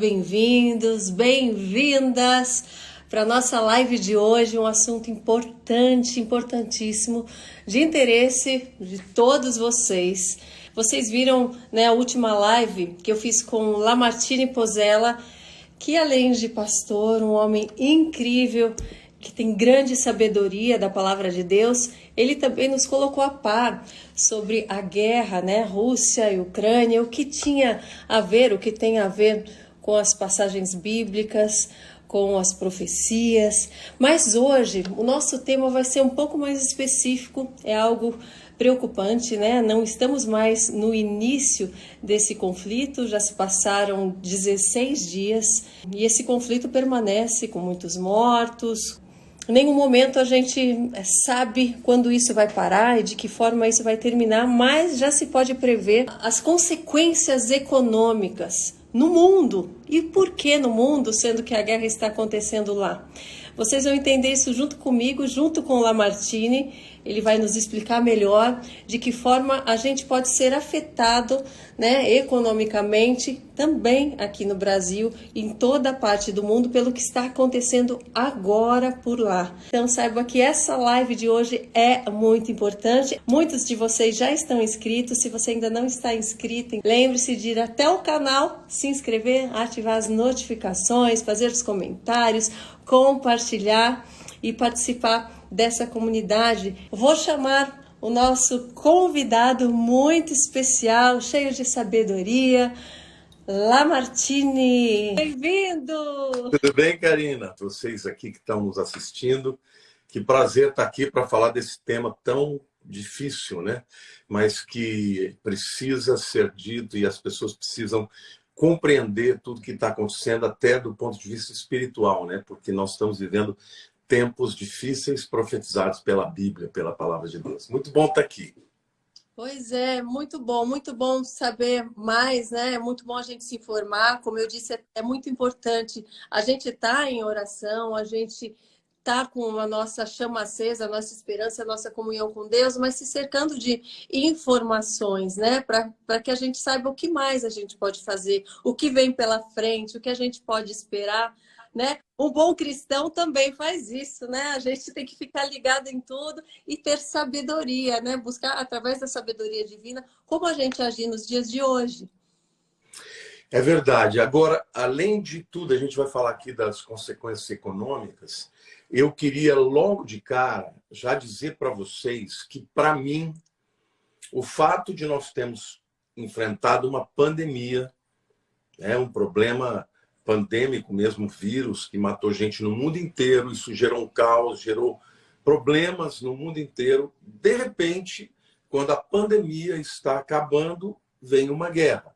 bem-vindos, bem-vindas para a nossa live de hoje, um assunto importante, importantíssimo, de interesse de todos vocês. Vocês viram, né, a última live que eu fiz com Lamartine Pozzella, que além de pastor, um homem incrível, que tem grande sabedoria da palavra de Deus, ele também nos colocou a par sobre a guerra, né, Rússia e Ucrânia, o que tinha a ver, o que tem a ver com as passagens bíblicas, com as profecias. Mas hoje o nosso tema vai ser um pouco mais específico, é algo preocupante, né? Não estamos mais no início desse conflito, já se passaram 16 dias e esse conflito permanece com muitos mortos. Em nenhum momento a gente sabe quando isso vai parar e de que forma isso vai terminar, mas já se pode prever as consequências econômicas no mundo. E por que no mundo, sendo que a guerra está acontecendo lá? Vocês vão entender isso junto comigo, junto com o Lamartine. Ele vai nos explicar melhor de que forma a gente pode ser afetado, né, economicamente, também aqui no Brasil e em toda a parte do mundo, pelo que está acontecendo agora por lá. Então saiba que essa live de hoje é muito importante. Muitos de vocês já estão inscritos. Se você ainda não está inscrito, lembre-se de ir até o canal, se inscrever, ativar as notificações, fazer os comentários, compartilhar e participar dessa comunidade. Vou chamar o nosso convidado muito especial, cheio de sabedoria, Lamartine. Bem-vindo! Tudo bem, Karina? Vocês aqui que estão nos assistindo, que prazer estar aqui para falar desse tema tão difícil, né? Mas que precisa ser dito e as pessoas precisam compreender tudo que está acontecendo até do ponto de vista espiritual, né? Porque nós estamos vivendo tempos difíceis profetizados pela Bíblia, pela palavra de Deus. Muito bom estar aqui. Pois é, muito bom saber mais, né? É muito bom a gente se informar. Como eu disse, é muito importante. A gente está em oração, a gente está com a nossa chama acesa, a nossa esperança, a nossa comunhão com Deus, mas se cercando de informações, né? Para que a gente saiba o que mais a gente pode fazer, o que vem pela frente, o que a gente pode esperar, né? Um bom cristão também faz isso, né? A gente tem que ficar ligado em tudo e ter sabedoria, né? Buscar através da sabedoria divina como a gente agir nos dias de hoje. É verdade. Agora, além de tudo, a gente vai falar aqui das consequências econômicas. Eu queria logo de cara já dizer para vocês que, para mim, o fato de nós termos enfrentado uma pandemia, um problema pandêmico mesmo, vírus que matou gente no mundo inteiro, isso gerou um caos, gerou problemas no mundo inteiro. De repente, quando a pandemia está acabando, vem uma guerra.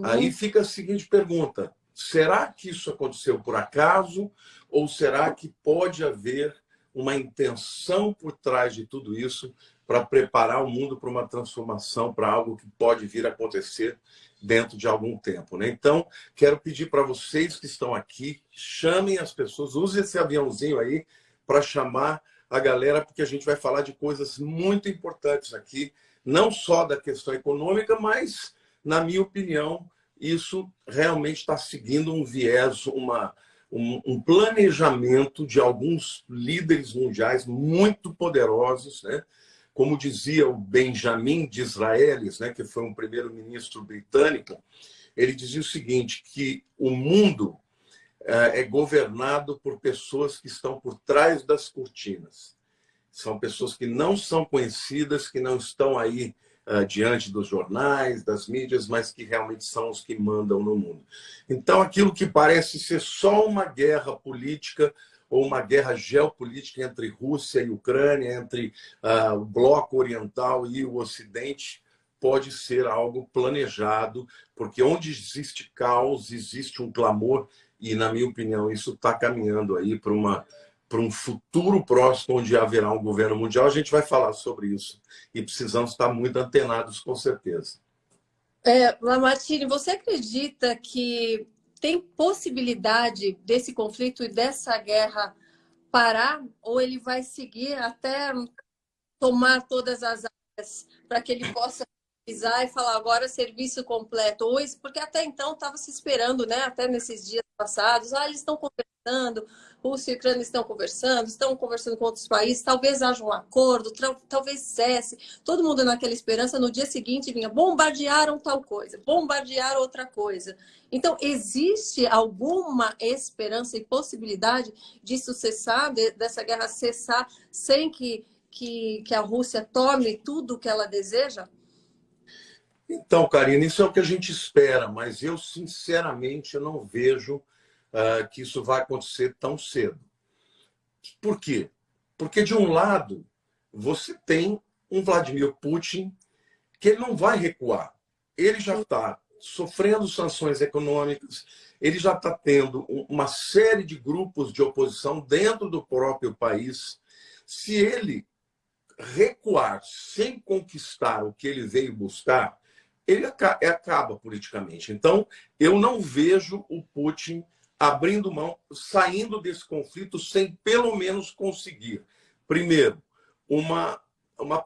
Aí fica a seguinte pergunta: será que isso aconteceu por acaso? Ou será que pode haver uma intenção por trás de tudo isso para preparar o mundo para uma transformação, para algo que pode vir a acontecer dentro de algum tempo, né? Então, quero pedir para vocês que estão aqui, chamem as pessoas, usem esse aviãozinho aí para chamar a galera, porque a gente vai falar de coisas muito importantes aqui, não só da questão econômica, mas, na minha opinião, isso realmente está seguindo um viés, um planejamento de alguns líderes mundiais muito poderosos, né? Como dizia o Benjamin Disraelis, né, que foi um primeiro-ministro britânico, ele dizia o seguinte, que o mundo é governado por pessoas que estão por trás das cortinas. São pessoas que não são conhecidas, que não estão aí diante dos jornais, das mídias, mas que realmente são os que mandam no mundo. Então, aquilo que parece ser só uma guerra política ou uma guerra geopolítica entre Rússia e Ucrânia, entre o bloco oriental e o ocidente, pode ser algo planejado, porque onde existe caos, existe um clamor, e, na minha opinião, isso está caminhando aí para um futuro próximo, onde haverá um governo mundial. A gente vai falar sobre isso, e precisamos estar muito antenados, com certeza. Lamartine, você acredita que tem possibilidade desse conflito e dessa guerra parar, ou ele vai seguir até tomar todas as áreas para que ele possa e falar agora serviço completo, ou porque até então estava se esperando, né? Até nesses dias passados, eles estão conversando, Rússia e Ucrânia estão conversando com outros países, talvez haja um acordo, talvez cesse, todo mundo naquela esperança, no dia seguinte vinha, bombardearam tal coisa, bombardearam outra coisa. Então, existe alguma esperança e possibilidade disso cessar, dessa guerra cessar, sem que a Rússia tome tudo o que ela deseja? Então, Karina, isso é o que a gente espera, mas eu, sinceramente, eu não vejo que isso vai acontecer tão cedo. Por quê? Porque, de um lado, você tem um Vladimir Putin que ele não vai recuar. Ele já está sofrendo sanções econômicas, ele já está tendo uma série de grupos de oposição dentro do próprio país. Se ele recuar sem conquistar o que ele veio buscar, ele acaba politicamente. Então, eu não vejo o Putin abrindo mão, saindo desse conflito sem pelo menos conseguir, primeiro, uma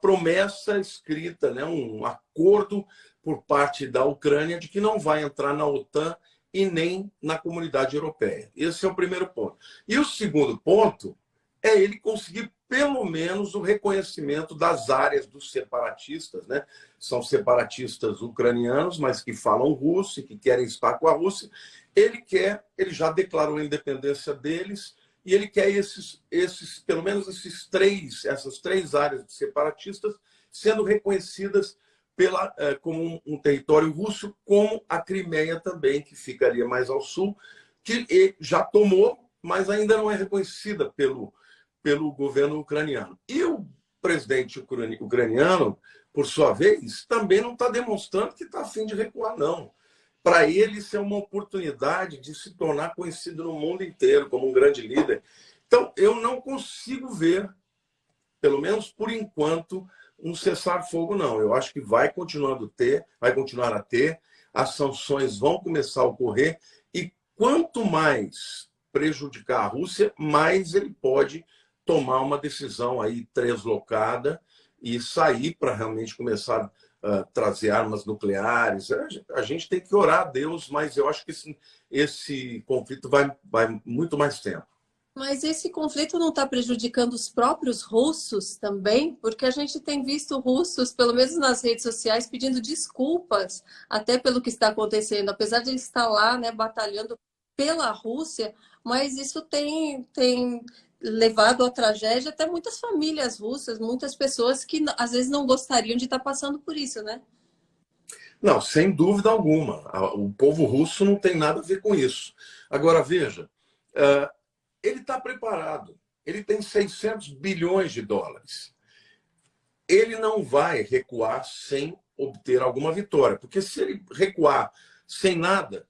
promessa escrita, né, um acordo por parte da Ucrânia de que não vai entrar na OTAN e nem na comunidade europeia. Esse é o primeiro ponto. E o segundo ponto é ele conseguir pelo menos o reconhecimento das áreas dos separatistas, né? São separatistas ucranianos, mas que falam russo e que querem estar com a Rússia. Ele já declarou a independência deles e ele quer pelo menos essas três áreas de separatistas sendo reconhecidas como um território russo, como a Crimeia também, que ficaria mais ao sul, que já tomou, mas ainda não é reconhecida pelo governo ucraniano. E o presidente ucraniano, por sua vez, também não está demonstrando que está a fim de recuar, não. Para ele, isso é uma oportunidade de se tornar conhecido no mundo inteiro como um grande líder. Então, eu não consigo ver, pelo menos por enquanto, um cessar-fogo, não. Eu acho que vai continuar a ter, as sanções vão começar a ocorrer, e quanto mais prejudicar a Rússia, mais ele pode tomar uma decisão aí deslocada e sair para realmente começar a trazer armas nucleares. A gente tem que orar a Deus, mas eu acho que esse conflito vai muito mais tempo. Mas esse conflito não está prejudicando os próprios russos também? Porque a gente tem visto russos, pelo menos nas redes sociais, pedindo desculpas até pelo que está acontecendo, apesar de ele estar lá, né, batalhando pela Rússia, mas isso tem levado à tragédia até muitas famílias russas, muitas pessoas que às vezes não gostariam de estar passando por isso, né? Não, sem dúvida alguma. O povo russo não tem nada a ver com isso. Agora, veja, ele está preparado. Ele tem 600 bilhões de dólares. Ele não vai recuar sem obter alguma vitória, porque se ele recuar sem nada,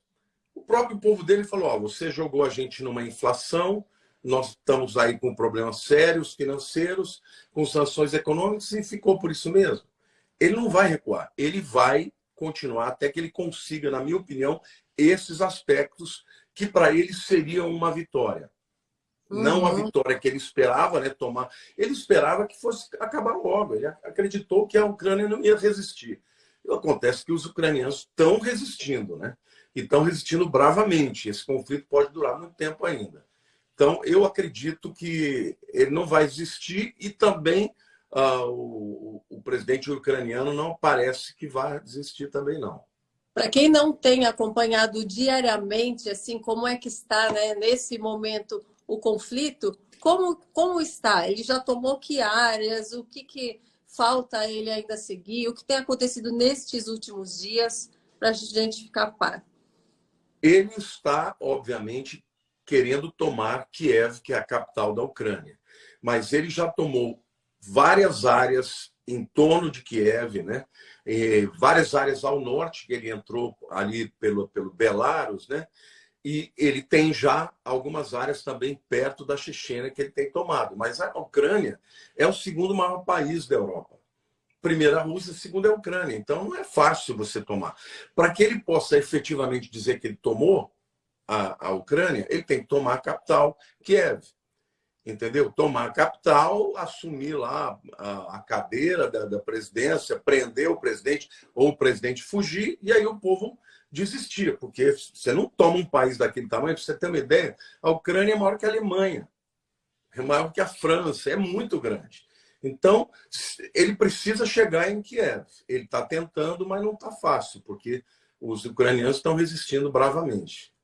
o próprio povo dele falou: você jogou a gente numa inflação, nós estamos aí com problemas sérios financeiros, com sanções econômicas, e ficou por isso mesmo. Ele não vai recuar, ele vai continuar até que ele consiga, na minha opinião, esses aspectos que para ele seriam uma vitória. Não a vitória que ele esperava, né, tomar. Ele esperava que fosse acabar logo, ele acreditou que a Ucrânia não ia resistir. E acontece que os ucranianos estão resistindo, né? E estão resistindo bravamente. Esse conflito pode durar muito tempo ainda. Então, eu acredito que ele não vai desistir, e também o presidente ucraniano não parece que vai desistir também, não. Para quem não tem acompanhado diariamente, assim, como é que está, né, nesse momento o conflito, como está? Ele já tomou que áreas? O que falta a ele ainda seguir? O que tem acontecido nestes últimos dias para a gente ficar a par? Ele está, obviamente, querendo tomar Kiev, que é a capital da Ucrânia. Mas ele já tomou várias áreas em torno de Kiev, né? Várias áreas ao norte, que ele entrou ali pelo Belarus, né? E ele tem já algumas áreas também perto da Chechênia que ele tem tomado. Mas a Ucrânia é o segundo maior país da Europa. Primeiro a Rússia, segundo é a Ucrânia. Então não é fácil você tomar. Para que ele possa efetivamente dizer que ele tomou a Ucrânia, ele tem que tomar a capital, Kiev. entendeu? Tomar a capital, assumir lá a cadeira da presidência, prender o presidente ou o presidente fugir, e aí o povo desistir, porque você não toma um país daquele tamanho. Para você ter uma ideia, a Ucrânia é maior que a Alemanha, é maior que a França, é muito grande. Então, ele precisa chegar em Kiev. Ele está tentando, mas não está fácil, porque os ucranianos estão resistindo bravamente.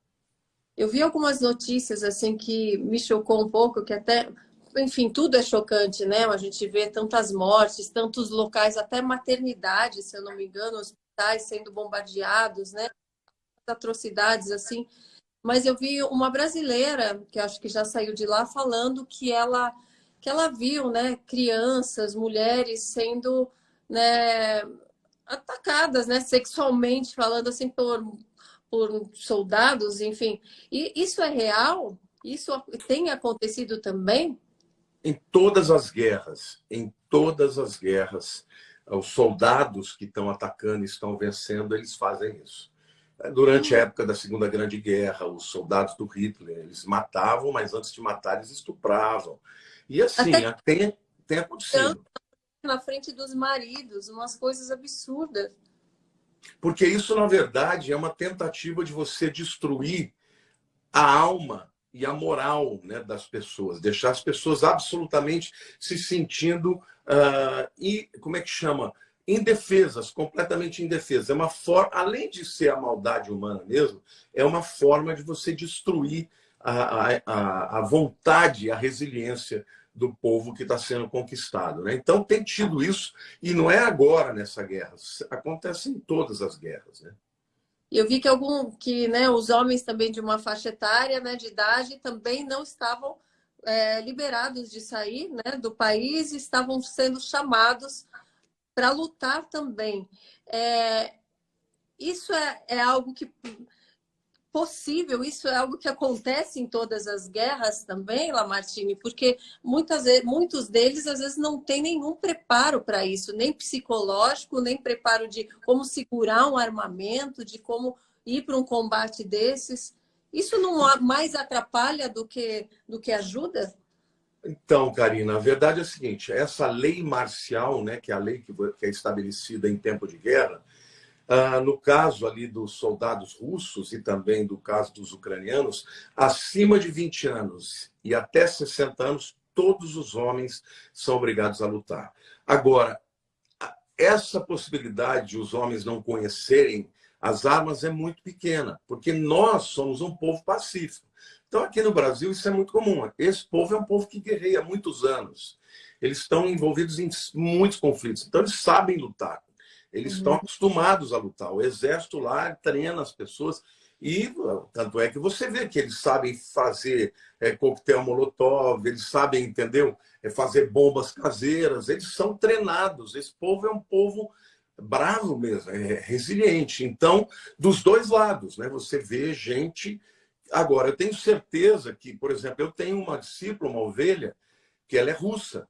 Eu vi algumas notícias assim que me chocou um pouco, que até, enfim, tudo é chocante, né? A gente vê tantas mortes, tantos locais, até maternidades, se eu não me engano, hospitais sendo bombardeados, né? Atrocidades assim. Mas eu vi uma brasileira, que acho que já saiu de lá, falando que ela viu, né, crianças, mulheres sendo, né, atacadas, né, sexualmente, falando assim por soldados, enfim. E isso é real? Isso tem acontecido também? Em todas as guerras, os soldados que estão atacando e estão vencendo, eles fazem isso. Durante a época da Segunda Grande Guerra, os soldados do Hitler, eles matavam, mas antes de matar, eles estupravam. E assim, Até tem acontecido. na frente dos maridos, umas coisas absurdas. Porque isso, na verdade, é uma tentativa de você destruir a alma e a moral, né, das pessoas, deixar as pessoas absolutamente se sentindo, e como é que chama? Indefesas, completamente indefesas. É uma forma, além de ser a maldade humana mesmo, é uma forma de você destruir a vontade, a resiliência do povo que está sendo conquistado, né? Então tem tido isso, e não é agora nessa guerra, acontece em todas as guerras, né? E eu vi que né, os homens também de uma faixa etária, né, de idade, também não estavam liberados de sair, né, do país, e estavam sendo chamados para lutar também. Isso é algo que possível, isso é algo que acontece em todas as guerras também, Lamartine, porque muitos deles às vezes não têm nenhum preparo para isso, nem psicológico, nem preparo de como segurar um armamento, de como ir para um combate desses. Isso não mais atrapalha do que ajuda? Então, Karina, a verdade é a seguinte: essa lei marcial, né, que é a lei que é estabelecida em tempo de guerra, no caso ali dos soldados russos e também do caso dos ucranianos, acima de 20 anos e até 60 anos, todos os homens são obrigados a lutar. Agora, essa possibilidade de os homens não conhecerem as armas é muito pequena, porque nós somos um povo pacífico. Então, aqui no Brasil, isso é muito comum. Esse povo é um povo que guerreia há muitos anos. Eles estão envolvidos em muitos conflitos, então eles sabem lutar. Eles estão acostumados a lutar. O exército lá treina as pessoas, e tanto é que você vê que eles sabem fazer coquetel molotov, eles sabem, entendeu? Fazer bombas caseiras, eles são treinados. Esse povo é um povo bravo mesmo, é resiliente. Então, dos dois lados, né? Você vê gente. Agora, eu tenho certeza que, por exemplo, eu tenho uma discípula, uma ovelha, que ela é russa.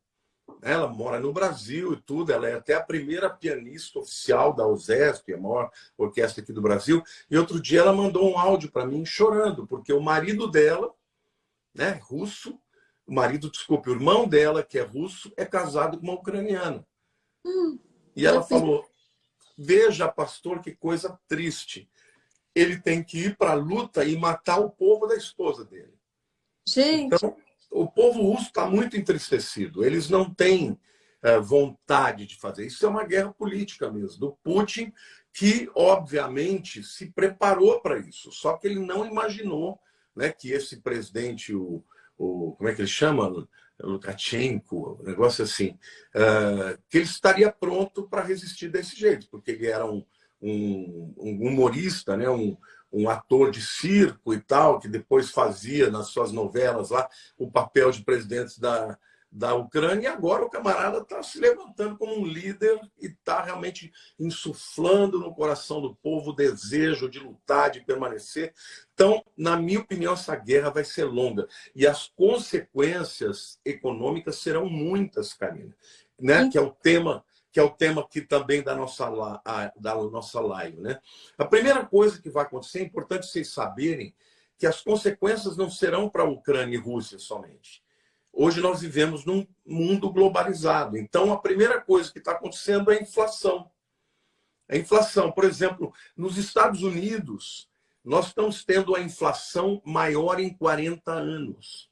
Ela mora no Brasil e tudo, ela é até a primeira pianista oficial da USESP, a maior orquestra aqui do Brasil. E outro dia ela mandou um áudio para mim chorando, porque o marido dela, né, russo, desculpe, o irmão dela, que é russo, é casado com uma ucraniana. E ela falou: veja, pastor, que coisa triste. Ele tem que ir para a luta e matar o povo da esposa dele. Gente, Então, o povo russo está muito entristecido. Eles não têm vontade de fazer. Isso é uma guerra política mesmo, do Putin, que, obviamente, se preparou para isso. Só que ele não imaginou, né, que esse presidente, como é que ele chama? Lukashenko, um negócio assim, que ele estaria pronto para resistir desse jeito, porque ele era um humorista, né, um ator de circo e tal, que depois fazia nas suas novelas lá o papel de presidente da Ucrânia, e agora o camarada está se levantando como um líder e está realmente insuflando no coração do povo o desejo de lutar, de permanecer. Então, na minha opinião, essa guerra vai ser longa. E as consequências econômicas serão muitas, Karina, né? Que é o tema aqui também da nossa live, né? A primeira coisa que vai acontecer, é importante vocês saberem que as consequências não serão para a Ucrânia e Rússia somente. Hoje nós vivemos num mundo globalizado. Então, a primeira coisa que está acontecendo é a inflação. A inflação, por exemplo, nos Estados Unidos, nós estamos tendo a inflação maior em 40 anos.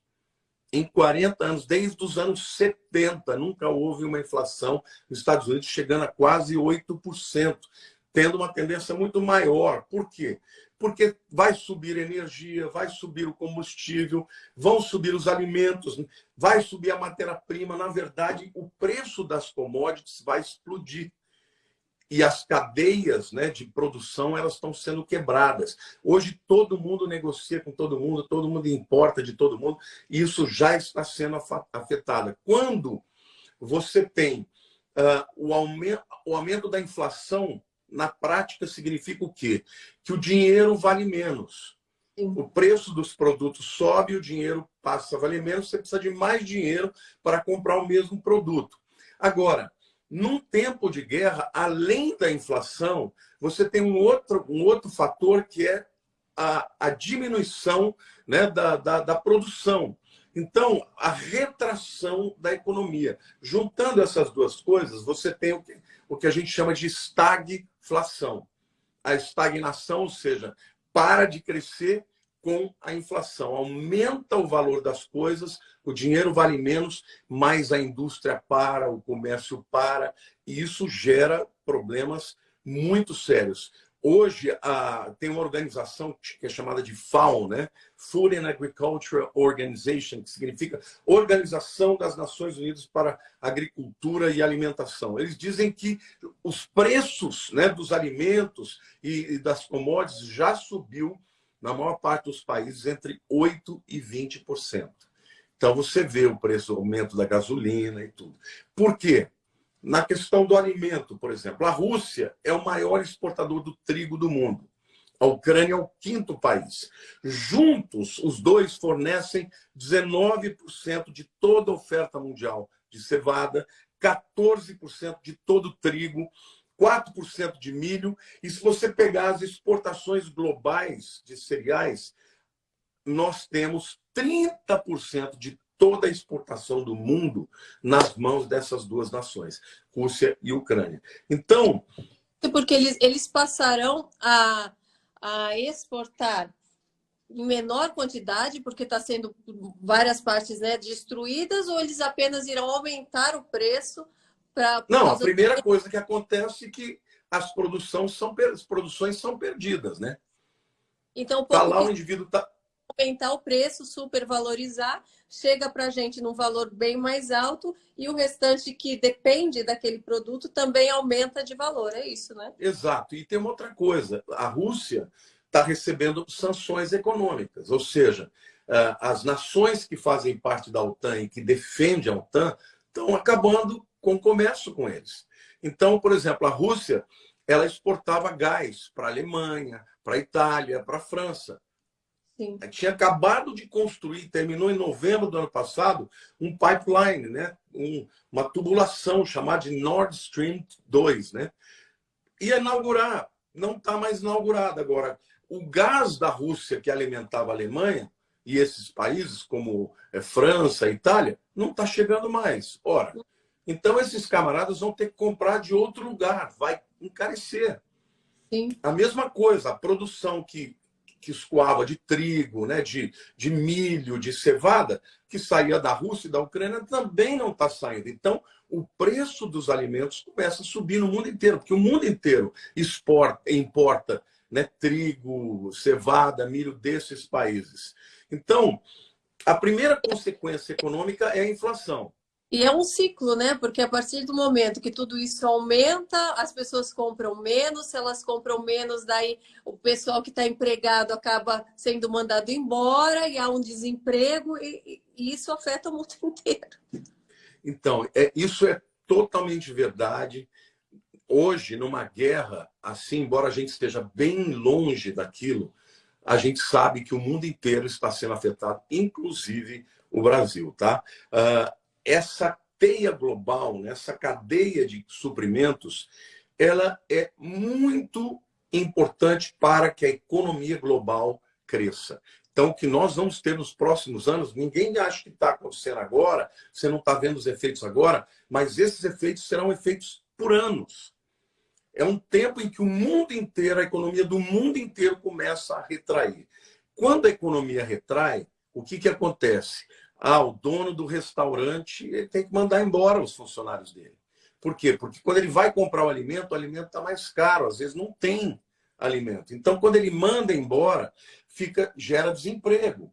Em 40 anos, desde os anos 70, nunca houve uma inflação nos Estados Unidos chegando a quase 8%, tendo uma tendência muito maior. Por quê? Porque vai subir a energia, vai subir o combustível, vão subir os alimentos, vai subir a matéria-prima. Na verdade, o preço das commodities vai explodir. E as cadeias, né, de produção, elas estão sendo quebradas. Hoje todo mundo negocia com todo mundo importa de todo mundo, e isso já está sendo afetado. Quando você tem o aumento da inflação, na prática significa o quê? Que o dinheiro vale menos. Sim. O preço dos produtos sobe, o dinheiro passa a valer menos, você precisa de mais dinheiro para comprar o mesmo produto. Agora, num tempo de guerra, além da inflação, você tem um outro fator que é a diminuição, né, da produção. Então, a retração da economia. Juntando essas duas coisas, você tem o que a gente chama de estagflação. A estagnação, ou seja, para de crescer com a inflação. Aumenta o valor das coisas, o dinheiro vale menos, mas a indústria para, o comércio para, e isso gera problemas muito sérios. Hoje, tem uma organização que é chamada de FAO, né? Food and Agriculture Organization, que significa Organização das Nações Unidas para Agricultura e Alimentação. Eles dizem que os preços, né, dos alimentos e das commodities já subiu na maior parte dos países, entre 8% e 20%. Então, você vê o preço, o aumento da gasolina e tudo. Por quê? Na questão do alimento, por exemplo, a Rússia é o maior exportador do trigo do mundo. A Ucrânia é o quinto país. Juntos, os dois fornecem 19% de toda a oferta mundial de cevada, 14% de todo o trigo, 4% de milho. E se você pegar as exportações globais de cereais, nós temos 30% de toda a exportação do mundo nas mãos dessas duas nações, Rússia e Ucrânia. Então... Porque eles passarão a exportar em menor quantidade, porque está sendo várias partes, né, destruídas, ou eles apenas irão aumentar o preço para... Não, a primeira coisa que acontece é que as produções são perdidas, né? Então, tá lá o indivíduo aumentar o preço, supervalorizar, chega para a gente num valor bem mais alto e o restante que depende daquele produto também aumenta de valor, é isso, né? Exato. E tem uma outra coisa, a Rússia está recebendo sanções econômicas, ou seja, as nações que fazem parte da OTAN e que defendem a OTAN estão acabando com o comércio com eles. Então, por exemplo, a Rússia ela exportava gás para a Alemanha, para a Itália, para a França. Sim. Tinha acabado de construir, terminou em novembro do ano passado, um pipeline, né? Uma tubulação chamada de Nord Stream 2. Né? Ia inaugurar, não está mais inaugurada agora. O gás da Rússia que alimentava a Alemanha e esses países como França, Itália, não está chegando mais. Ora, então esses camaradas vão ter que comprar de outro lugar, vai encarecer. Sim. A mesma coisa, a produção que escoava de trigo, né, de milho, de cevada, que saía da Rússia e da Ucrânia, também não está saindo. Então, o preço dos alimentos começa a subir no mundo inteiro, porque o mundo inteiro importa, né, trigo, cevada, milho desses países. Então, a primeira consequência econômica é a inflação. E é um ciclo, né? Porque a partir do momento que tudo isso aumenta, as pessoas compram menos, se elas compram menos, daí o pessoal que está empregado acaba sendo mandado embora e há um desemprego e isso afeta o mundo inteiro. Então, isso é totalmente verdade. Hoje, numa guerra, assim, embora a gente esteja bem longe daquilo, a gente sabe que o mundo inteiro está sendo afetado, inclusive o Brasil, tá? Essa teia global, né, essa cadeia de suprimentos, ela é muito importante para que a economia global cresça. Então, o que nós vamos ter nos próximos anos, ninguém acha que está acontecendo agora, você não está vendo os efeitos agora, mas esses efeitos serão efeitos por anos. É um tempo em que o mundo inteiro, a economia do mundo inteiro começa a retrair. Quando a economia retrai, o que acontece? O dono do restaurante ele tem que mandar embora os funcionários dele. Por quê? Porque quando ele vai comprar o alimento está mais caro, às vezes não tem alimento. Então, quando ele manda embora, gera desemprego.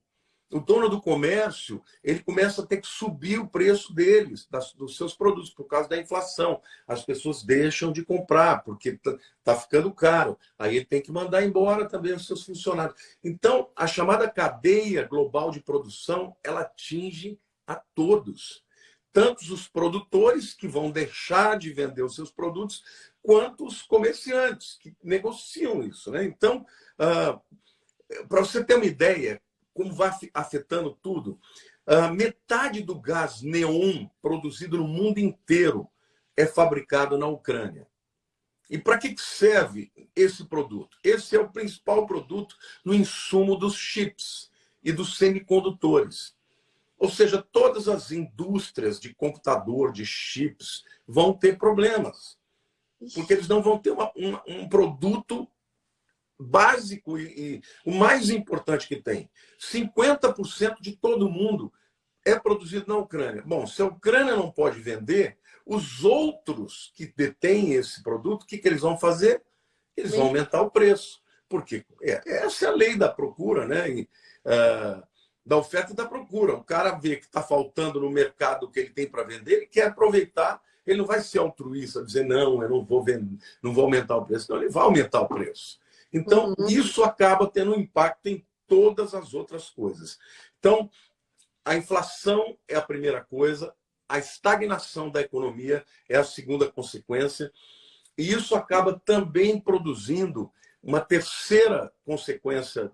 O dono do comércio, ele começa a ter que subir o preço deles, dos seus produtos, por causa da inflação. As pessoas deixam de comprar, porque está ficando caro. Aí ele tem que mandar embora também os seus funcionários. Então, a chamada cadeia global de produção, ela atinge a todos. Tanto os produtores, que vão deixar de vender os seus produtos, quanto os comerciantes, que negociam isso, né? Então, para você ter uma ideia, como vai afetando tudo, metade do gás neon produzido no mundo inteiro é fabricado na Ucrânia. E para que serve esse produto? Esse é o principal produto no insumo dos chips e dos semicondutores. Ou seja, todas as indústrias de computador, de chips, vão ter problemas. Porque eles não vão ter um produto básico e o mais importante que tem. 50% de todo mundo é produzido na Ucrânia. Bom, se a Ucrânia não pode vender, os outros que detêm esse produto, o que eles vão fazer? Eles vão aumentar o preço. Porque essa é a lei da procura, né? Da oferta e da procura. O cara vê que está faltando no mercado o que ele tem para vender, ele quer aproveitar, ele não vai ser altruísta, dizer, não, eu não vou vender, não vou aumentar o preço. Não, ele vai aumentar o preço. Então, isso acaba tendo um impacto em todas as outras coisas. Então, a inflação é a primeira coisa, a estagnação da economia é a segunda consequência, e isso acaba também produzindo uma terceira consequência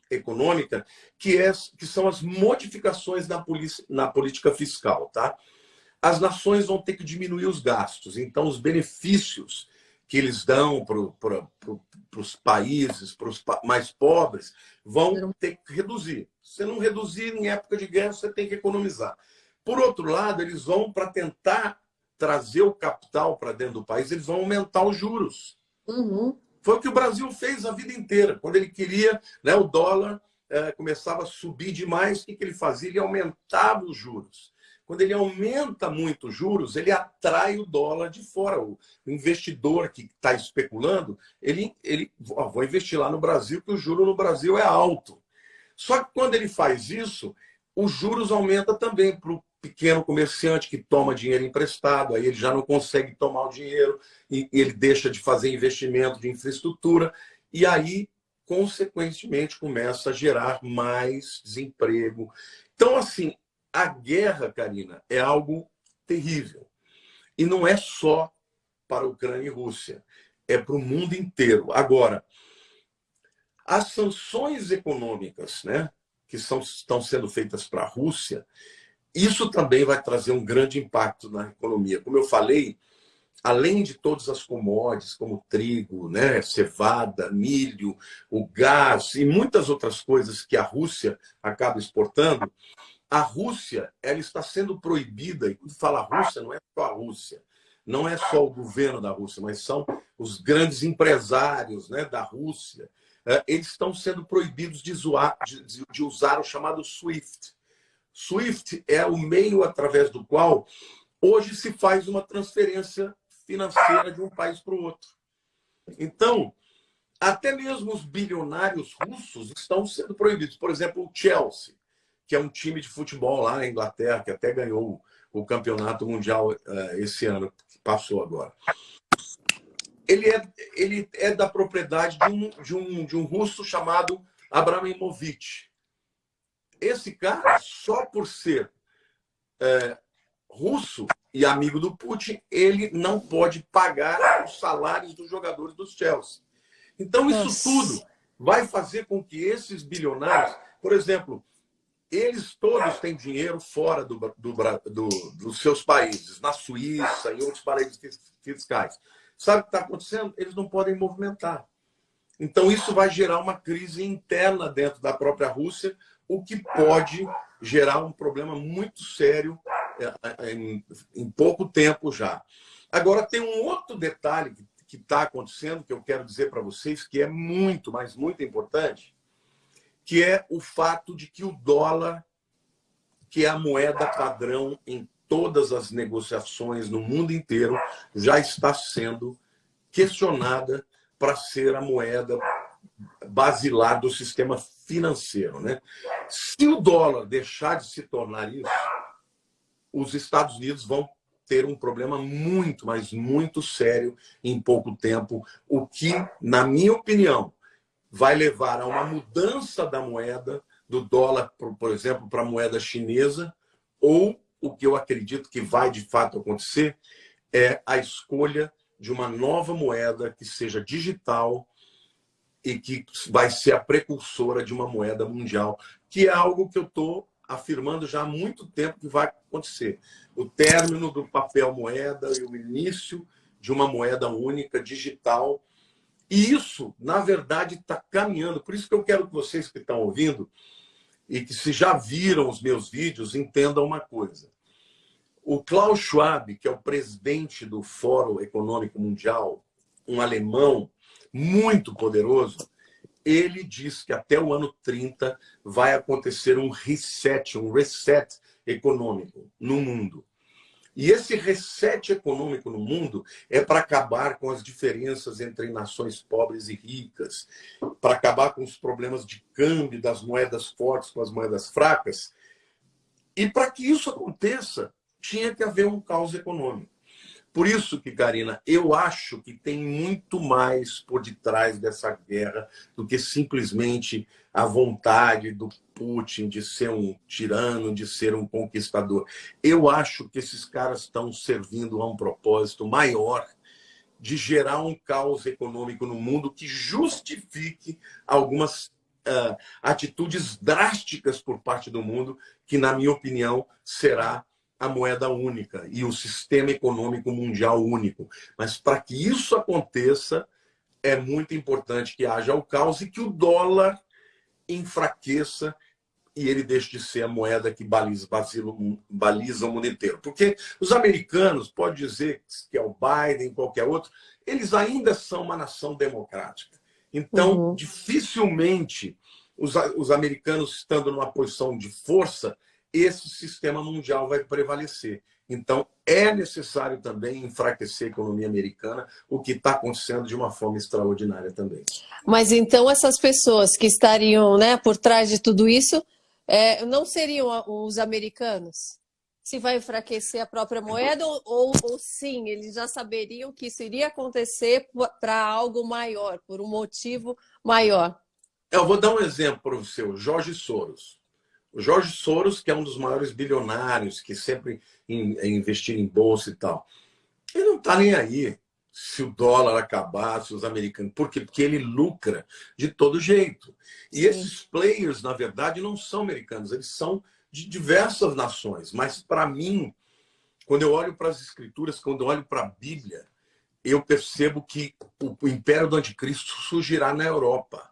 econômica, que são as modificações na política fiscal. Tá? As nações vão ter que diminuir os gastos, então os benefícios que eles dão para os países, para os mais pobres, vão ter que reduzir. Se você não reduzir em época de guerra, você tem que economizar. Por outro lado, eles vão, para tentar trazer o capital para dentro do país, eles vão aumentar os juros. Foi o que o Brasil fez a vida inteira. Quando ele queria, né, o dólar começava a subir demais, o que ele fazia? Ele aumentava os juros. Quando ele aumenta muito os juros, ele atrai o dólar de fora. O investidor que está especulando, vou investir lá no Brasil, porque o juro no Brasil é alto. Só que quando ele faz isso, os juros aumentam também para o pequeno comerciante que toma dinheiro emprestado, aí ele já não consegue tomar o dinheiro e ele deixa de fazer investimento de infraestrutura e aí, consequentemente, começa a gerar mais desemprego. Então, assim, a guerra, Karina, é algo terrível. E não é só para a Ucrânia e Rússia, é para o mundo inteiro. Agora, as sanções econômicas, né, que estão sendo feitas para a Rússia, isso também vai trazer um grande impacto na economia. Como eu falei, além de todas as commodities, como trigo, né, cevada, milho, o gás e muitas outras coisas que a Rússia acaba exportando, a Rússia ela está sendo proibida, e quando fala Rússia, não é só a Rússia, não é só o governo da Rússia, mas são os grandes empresários, né, da Rússia. Eles estão sendo proibidos de usar o chamado SWIFT. SWIFT é o meio através do qual hoje se faz uma transferência financeira de um país para o outro. Então, até mesmo os bilionários russos estão sendo proibidos. Por exemplo, o Chelsea, que é um time de futebol lá na Inglaterra, que até ganhou o campeonato mundial esse ano, que passou agora. Ele é da propriedade de um russo chamado Abramovich. Esse cara, só por ser russo e amigo do Putin, ele não pode pagar os salários dos jogadores do Chelsea. Então, isso tudo vai fazer com que esses bilionários, por exemplo, eles todos têm dinheiro fora dos seus países, na Suíça, em outros paraísos fiscais. Sabe o que está acontecendo? Eles não podem movimentar. Então, isso vai gerar uma crise interna dentro da própria Rússia, o que pode gerar um problema muito sério em pouco tempo já. Agora, tem um outro detalhe que está acontecendo, que eu quero dizer para vocês, que é muito, mas muito importante, que é o fato de que o dólar, que é a moeda padrão em todas as negociações no mundo inteiro, já está sendo questionada para ser a moeda basilar do sistema financeiro, né? Se o dólar deixar de se tornar isso, os Estados Unidos vão ter um problema muito, mas muito sério em pouco tempo, o que, na minha opinião, vai levar a uma mudança da moeda, do dólar, por exemplo, para a moeda chinesa, ou o que eu acredito que vai de fato acontecer é a escolha de uma nova moeda que seja digital e que vai ser a precursora de uma moeda mundial, que é algo que eu estou afirmando já há muito tempo que vai acontecer. O término do papel moeda e o início de uma moeda única, digital. E isso, na verdade, está caminhando. Por isso que eu quero que vocês que estão ouvindo e que se já viram os meus vídeos, entendam uma coisa. O Klaus Schwab, que é o presidente do Fórum Econômico Mundial, um alemão muito poderoso, ele diz que até o ano 30 vai acontecer um reset econômico no mundo. E esse reset econômico no mundo é para acabar com as diferenças entre nações pobres e ricas, para acabar com os problemas de câmbio das moedas fortes com as moedas fracas. E para que isso aconteça, tinha que haver um caos econômico. Por isso que, Karina, eu acho que tem muito mais por detrás dessa guerra do que simplesmente a vontade do Putin de ser um tirano, de ser um conquistador. Eu acho que esses caras estão servindo a um propósito maior de gerar um caos econômico no mundo que justifique algumas atitudes drásticas por parte do mundo, que, na minha opinião, será a moeda única e o sistema econômico mundial único. Mas para que isso aconteça, é muito importante que haja o caos e que o dólar enfraqueça e ele deixe de ser a moeda que baliza o mundo inteiro. Porque os americanos, pode dizer que é o Biden, qualquer outro, eles ainda são uma nação democrática. Então, dificilmente os americanos estando numa posição de força, esse sistema mundial vai prevalecer. Então, é necessário também enfraquecer a economia americana, o que está acontecendo de uma forma extraordinária também. Mas então essas pessoas que estariam, né, por trás de tudo isso, não seriam os americanos? Se vai enfraquecer a própria moeda ou sim, eles já saberiam que isso iria acontecer para algo maior, por um motivo maior? Eu vou dar um exemplo para você, o Jorge Soros. O Jorge Soros, que é um dos maiores bilionários, que sempre investir em bolsa e tal, ele não está nem aí se o dólar acabar, se os americanos... Por quê? Porque ele lucra de todo jeito. E Sim. Esses players, na verdade, não são americanos, eles são de diversas nações. Mas, para mim, quando eu olho para as escrituras, quando eu olho para a Bíblia, eu percebo que o império do anticristo surgirá na Europa.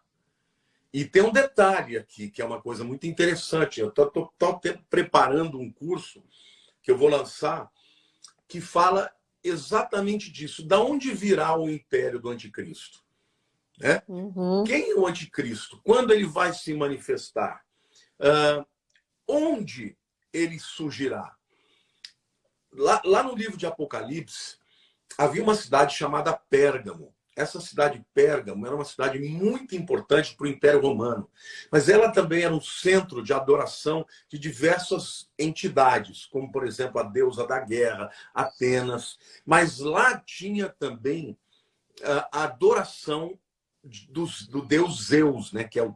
E tem um detalhe aqui, que é uma coisa muito interessante. Eu estou preparando um curso que eu vou lançar, que fala exatamente disso. Da onde virá o império do anticristo? Né? Quem é o anticristo? Quando ele vai se manifestar? Onde ele surgirá? Lá no livro de Apocalipse, havia uma cidade chamada Pérgamo. Essa cidade Pérgamo era uma cidade muito importante para o Império Romano, mas ela também era um centro de adoração de diversas entidades, como, por exemplo, a deusa da guerra, Atenas. Mas lá tinha também a adoração do deus Zeus, né, que é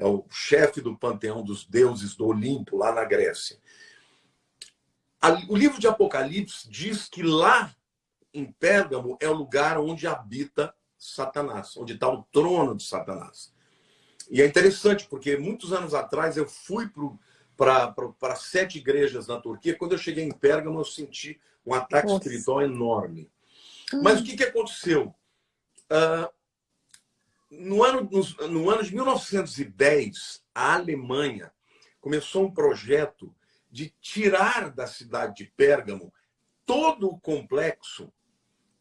o chefe do panteão dos deuses do Olimpo, lá na Grécia. O livro de Apocalipse diz que lá em Pérgamo é o lugar onde habita Satanás, onde está o trono de Satanás. E é interessante, porque muitos anos atrás eu fui para 7 igrejas na Turquia. Quando eu cheguei em Pérgamo, eu senti um ataque espiritual enorme. Mas o que aconteceu? no ano de 1910, a Alemanha começou um projeto de tirar da cidade de Pérgamo todo o complexo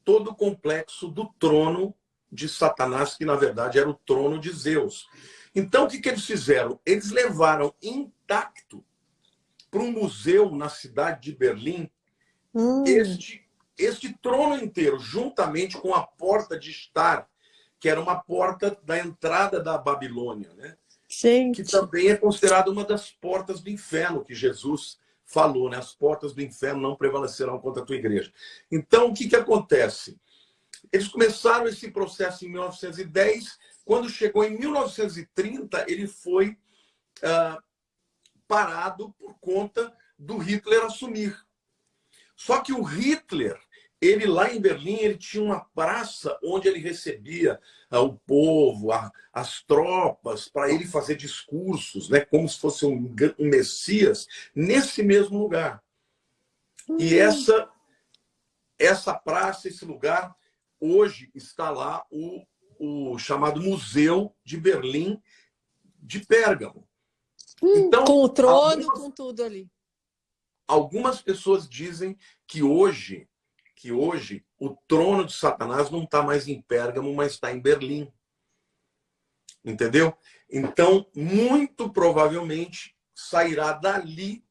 do trono de Satanás, que na verdade era o trono de Zeus. Então, o que eles fizeram? Eles levaram intacto para um museu na cidade de Berlim este trono inteiro, juntamente com a porta de estar, que era uma porta da entrada da Babilônia, né? Que Gente. também é considerada uma das portas do inferno, que Jesus falou, né? As portas do inferno não prevalecerão contra a tua igreja. Então, o que acontece? Eles começaram esse processo em 1910. Quando chegou em 1930, ele foi parado por conta do Hitler assumir. Só que o Hitler, ele lá em Berlim, ele tinha uma praça onde ele recebia o povo, as tropas, para ele fazer discursos, né, como se fosse um messias, nesse mesmo lugar. E essa praça, esse lugar, hoje está lá o chamado Museu de Berlim de Pérgamo. Então, com o trono, com tudo ali. Algumas pessoas dizem que hoje o trono de Satanás não está mais em Pérgamo, mas está em Berlim. Entendeu? Então, muito provavelmente, sairá dali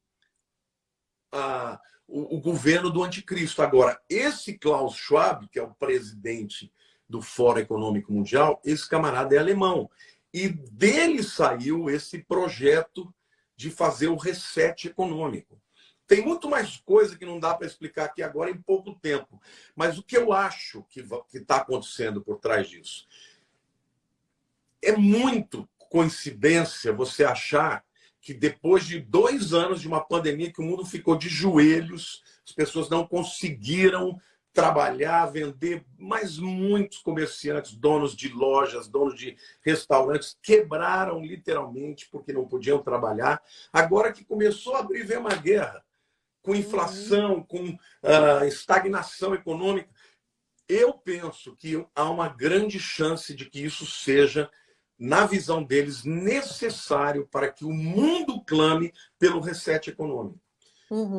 o governo do anticristo. Agora, esse Klaus Schwab, que é o presidente do Fórum Econômico Mundial, esse camarada é alemão. E dele saiu esse projeto de fazer o reset econômico. Tem muito mais coisa que não dá para explicar aqui agora em pouco tempo. Mas o que eu acho que está acontecendo por trás disso? É muito coincidência você achar que depois de 2 anos de uma pandemia que o mundo ficou de joelhos, as pessoas não conseguiram trabalhar, vender, mas muitos comerciantes, donos de lojas, donos de restaurantes, quebraram literalmente porque não podiam trabalhar. Agora que começou a abrir, vem uma guerra, com inflação, com estagnação econômica. Eu penso que há uma grande chance de que isso seja, na visão deles, necessário para que o mundo clame pelo reset econômico.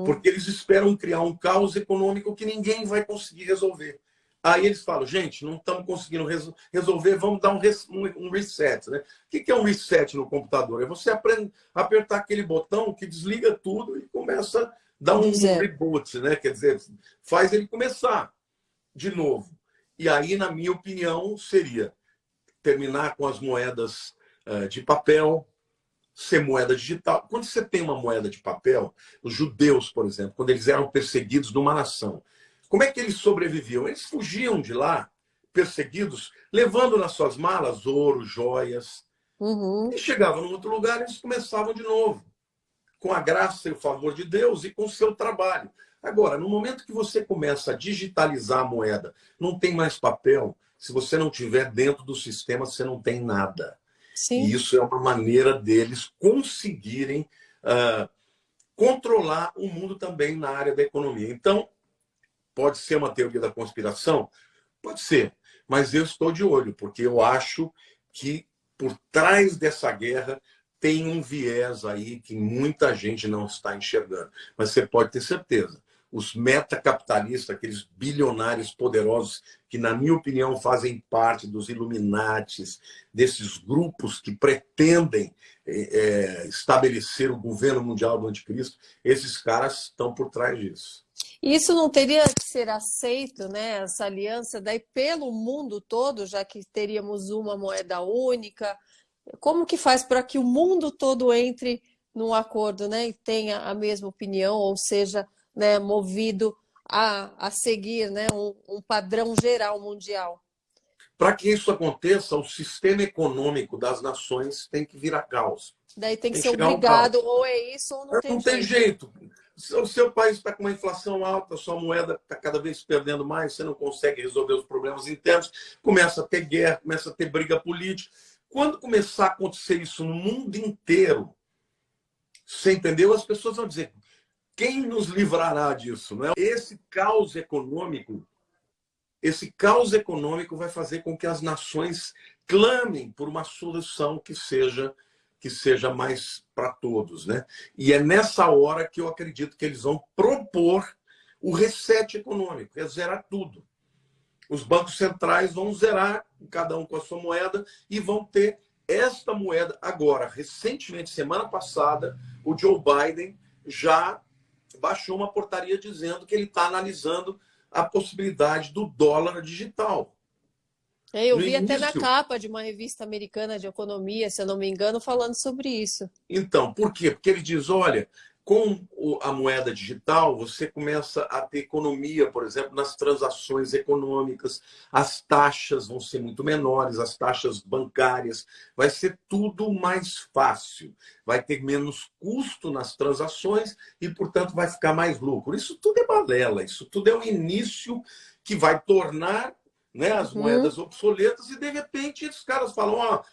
Porque eles esperam criar um caos econômico que ninguém vai conseguir resolver. Aí eles falam, gente, não estamos conseguindo resolver, vamos dar um reset. Né? O que é um reset no computador? É você apertar aquele botão que desliga tudo e começa a dar um reboot, né? Quer dizer, faz ele começar de novo. E aí, na minha opinião, seria terminar com as moedas de papel, ser moeda digital. Quando você tem uma moeda de papel, os judeus, por exemplo, quando eles eram perseguidos numa nação, como é que eles sobreviviam? Eles fugiam de lá, perseguidos, levando nas suas malas ouro, joias. E chegavam num outro lugar, eles começavam de novo, com a graça e o favor de Deus e com o seu trabalho. Agora, no momento que você começa a digitalizar a moeda, não tem mais papel. Se você não tiver dentro do sistema, você não tem nada. Sim. E isso é uma maneira deles conseguirem controlar o mundo também na área da economia. Então, pode ser uma teoria da conspiração? Pode ser. Mas eu estou de olho, porque eu acho que por trás dessa guerra tem um viés aí que muita gente não está enxergando. Mas você pode ter certeza. Os metacapitalistas, aqueles bilionários poderosos que, na minha opinião, fazem parte dos Illuminatis, desses grupos que pretendem estabelecer o governo mundial do anticristo, esses caras estão por trás disso. Isso não teria que ser aceito, né, essa aliança daí pelo mundo todo, já que teríamos uma moeda única? Como que faz para que o mundo todo entre num acordo, né, e tenha a mesma opinião, ou seja, né, movido a seguir, né, um padrão geral mundial? Para que isso aconteça, o sistema econômico das nações tem que virar caos. Daí tem que ser obrigado, ou é isso ou não tem jeito. Não tem jeito. O seu país está com uma inflação alta, a sua moeda está cada vez perdendo mais, você não consegue resolver os problemas internos, começa a ter guerra, começa a ter briga política. Quando começar a acontecer isso no mundo inteiro, você entendeu? As pessoas vão dizer, quem nos livrará disso? Não é? Esse caos econômico vai fazer com que as nações clamem por uma solução que seja mais para todos, né? E é nessa hora que eu acredito que eles vão propor o reset econômico, é zerar tudo. Os bancos centrais vão zerar, cada um com a sua moeda, e vão ter esta moeda agora. Recentemente, semana passada, o Joe Biden já baixou uma portaria dizendo que ele está analisando a possibilidade do dólar digital. Eu vi até na capa de uma revista americana de economia, se eu não me engano, falando sobre isso. Então, por quê? Porque ele diz, olha, com a moeda digital, você começa a ter economia, por exemplo, nas transações econômicas, as taxas vão ser muito menores, as taxas bancárias, vai ser tudo mais fácil, vai ter menos custo nas transações e, portanto, vai ficar mais lucro. Isso tudo é balela, isso tudo é um início que vai tornar, né, as moedas obsoletas e, de repente, os caras falam, ó,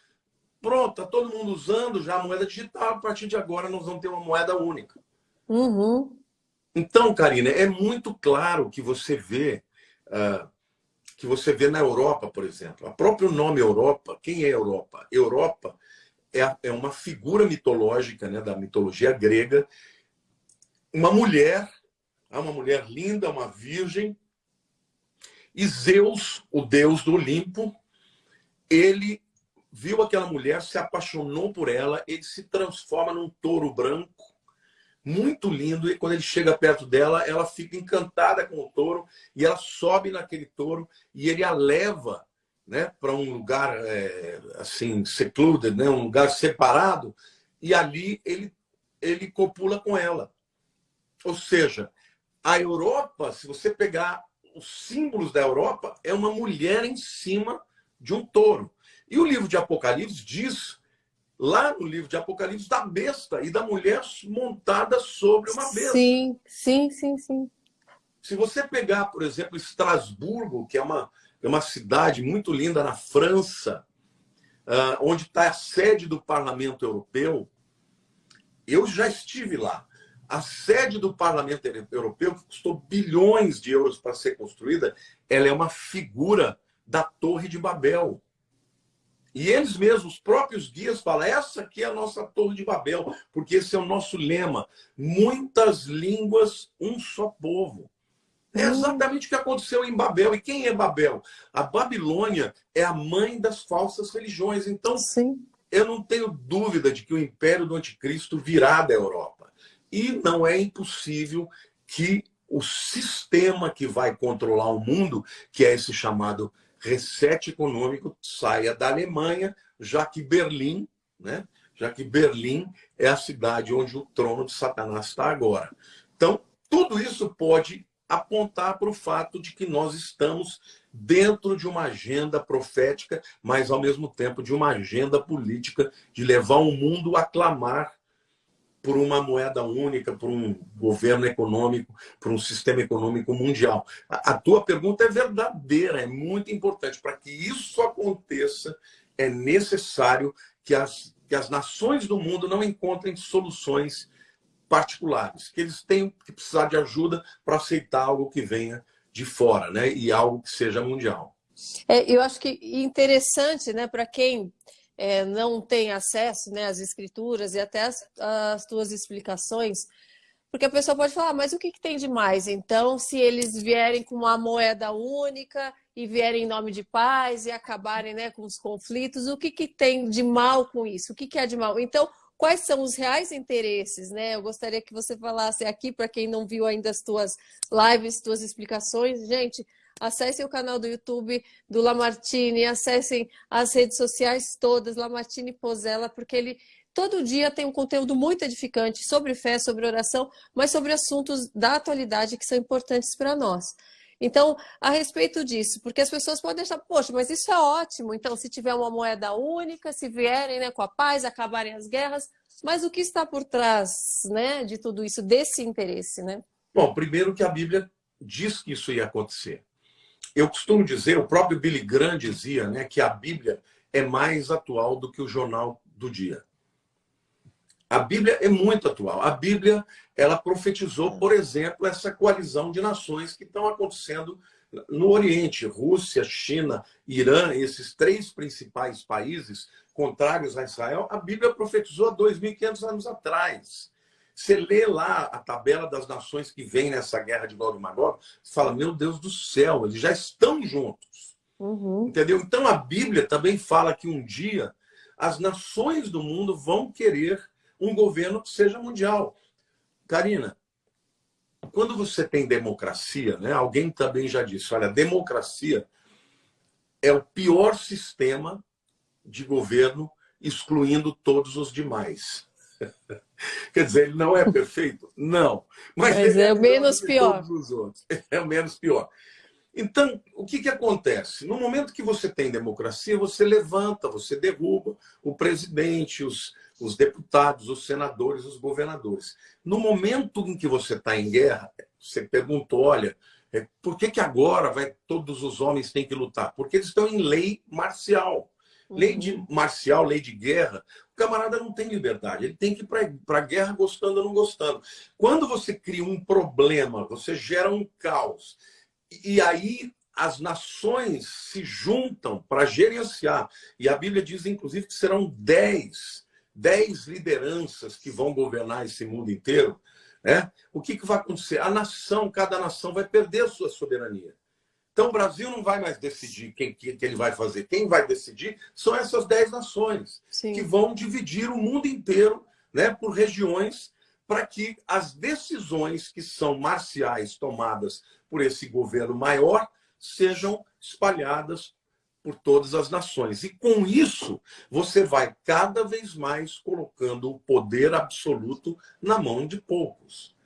pronto, está todo mundo usando já a moeda digital, a partir de agora nós vamos ter uma moeda única. Então, Karina, é muito claro que você vê na Europa, por exemplo. O próprio nome Europa, quem é Europa? Europa é uma figura mitológica, né, da mitologia grega, uma mulher linda, uma virgem, e Zeus, o deus do Olimpo, ele viu aquela mulher, se apaixonou por ela, ele se transforma num touro branco, muito lindo, e quando ele chega perto dela, ela fica encantada com o touro, e ela sobe naquele touro, e ele a leva, né, para um lugar assim, secluded, né, um lugar separado, e ali ele copula com ela. Ou seja, a Europa, se você pegar os símbolos da Europa, é uma mulher em cima de um touro. E o livro de Apocalipse diz, lá no livro de Apocalipse, da besta e da mulher montada sobre uma besta. Sim. Se você pegar, por exemplo, Estrasburgo, que é uma cidade muito linda na França, onde está a sede do Parlamento Europeu, eu já estive lá. A sede do Parlamento Europeu, que custou bilhões de euros para ser construída, ela é uma figura da Torre de Babel. E eles mesmos, os próprios guias, falam, essa aqui é a nossa Torre de Babel, porque esse é o nosso lema. Muitas línguas, um só povo. É exatamente o que aconteceu em Babel. E quem é Babel? A Babilônia é a mãe das falsas religiões. Então, eu não tenho dúvida de que o império do anticristo virá da Europa. E não é impossível que o sistema que vai controlar o mundo, que é esse chamado reset econômico, saia da Alemanha, já que Berlim, né? Já que Berlim é a cidade onde o trono de Satanás está agora. Então, tudo isso pode apontar para o fato de que nós estamos dentro de uma agenda profética, mas, ao mesmo tempo, de uma agenda política de levar o mundo a clamar por uma moeda única, por um governo econômico, por um sistema econômico mundial. A tua pergunta é verdadeira, é muito importante. Para que isso aconteça, é necessário que as nações do mundo não encontrem soluções particulares, que eles tenham que precisar de ajuda para aceitar algo que venha de fora, né? E algo que seja mundial. Eu acho que interessante, né, para quem não tem acesso, né, às escrituras e até as tuas explicações, porque a pessoa pode falar, mas o que tem de mais? Então, se eles vierem com uma moeda única e vierem em nome de paz e acabarem, né, com os conflitos, o que tem de mal com isso? O que é de mal? Então, quais são os reais interesses, né? Eu gostaria que você falasse aqui, para quem não viu ainda as tuas lives, tuas explicações. Gente, acessem o canal do YouTube do Lamartine, acessem as redes sociais todas, Lamartine Pozella, porque ele todo dia tem um conteúdo muito edificante sobre fé, sobre oração, mas sobre assuntos da atualidade que são importantes para nós. Então, a respeito disso, porque as pessoas podem achar, poxa, mas isso é ótimo, então se tiver uma moeda única, se vierem, né, com a paz, acabarem as guerras, mas o que está por trás, né, de tudo isso, desse interesse, né? Bom, primeiro que a Bíblia diz que isso ia acontecer. Eu costumo dizer, o próprio Billy Graham dizia, né, que a Bíblia é mais atual do que o jornal do dia. A Bíblia é muito atual. A Bíblia, ela profetizou, por exemplo, essa coalizão de nações que estão acontecendo No Oriente, Rússia, China, Irã, esses três principais países contrários a Israel, a Bíblia profetizou há 2.500 anos atrás. Você lê lá a tabela das nações que vem nessa guerra de Gog e Magog, você fala, meu Deus do céu, eles já estão juntos. Entendeu? Então a Bíblia também fala que um dia as nações do mundo vão querer um governo que seja mundial. Karina, quando você tem democracia, né, alguém também já disse, olha, democracia é o pior sistema de governo, excluindo todos os demais. Quer dizer, ele não é perfeito? Não. Mas ele é o menos pior. Todos os outros. É o menos pior. Então, o que acontece? No momento que você tem democracia, você levanta, você derruba o presidente, os deputados, os senadores, os governadores. No momento em que você está em guerra, você perguntou, olha, por que agora todos os homens têm que lutar? Porque eles estão em lei marcial. Lei marcial, lei de guerra, o camarada não tem liberdade. Ele tem que ir para a guerra gostando ou não gostando. Quando você cria um problema, você gera um caos. E aí as nações se juntam para gerenciar. E a Bíblia diz, inclusive, que serão 10 lideranças que vão governar esse mundo inteiro. Né? O que vai acontecer? Cada nação vai perder a sua soberania. Então, o Brasil não vai mais decidir que ele vai fazer. Quem vai decidir são essas 10 nações, Sim. que vão dividir o mundo inteiro, né, por regiões, para que as decisões que são marciais tomadas por esse governo maior sejam espalhadas por todas as nações. E, com isso, você vai cada vez mais colocando o poder absoluto na mão de poucos.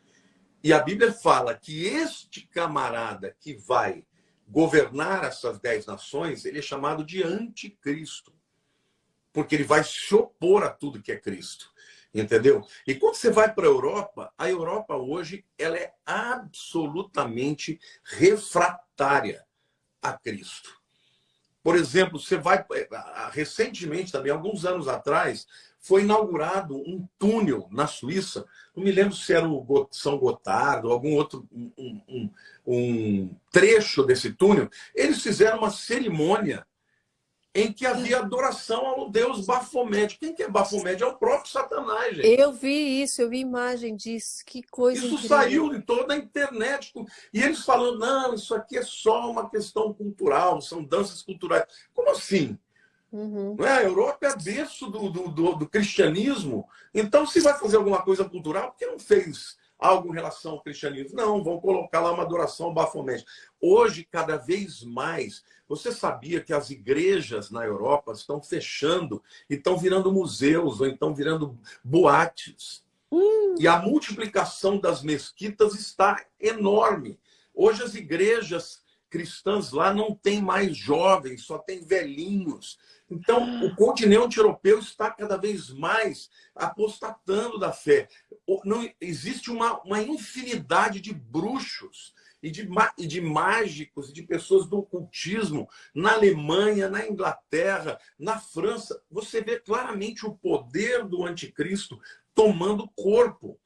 E a Bíblia fala que este camarada que vai governar essas 10 nações, ele é chamado de anticristo. Porque ele vai se opor a tudo que é Cristo. Entendeu? E quando você vai para a Europa hoje, ela é absolutamente refratária a Cristo. Por exemplo, você vai... Recentemente também, alguns anos atrás, foi inaugurado um túnel na Suíça. Não me lembro se era o São Gotardo ou algum outro um trecho desse túnel. Eles fizeram uma cerimônia em que havia adoração ao deus Bafomé. Quem que é Bafomé? É o próprio Satanás, gente. Eu vi isso, eu vi imagem disso. Que coisa Isso incrível. saiu em toda a internet. E eles falando, não, isso aqui é só uma questão cultural, são danças culturais. Como assim? Não é? A Europa é berço do cristianismo. Então, se vai fazer alguma coisa cultural, por que não fez algo em relação ao cristianismo? Não, vão colocar lá uma adoração ao Bafomé. Hoje, cada vez mais, você sabia que as igrejas na Europa estão fechando e estão virando museus ou então virando boates. E a multiplicação das mesquitas está enorme. Hoje as igrejas cristãs lá não tem mais jovens, só tem velhinhos. Então, o continente europeu está cada vez mais apostatando da fé. Não, existe uma infinidade de bruxos e de mágicos e de pessoas do ocultismo na Alemanha, na Inglaterra, na França. Você vê claramente o poder do anticristo tomando corpo.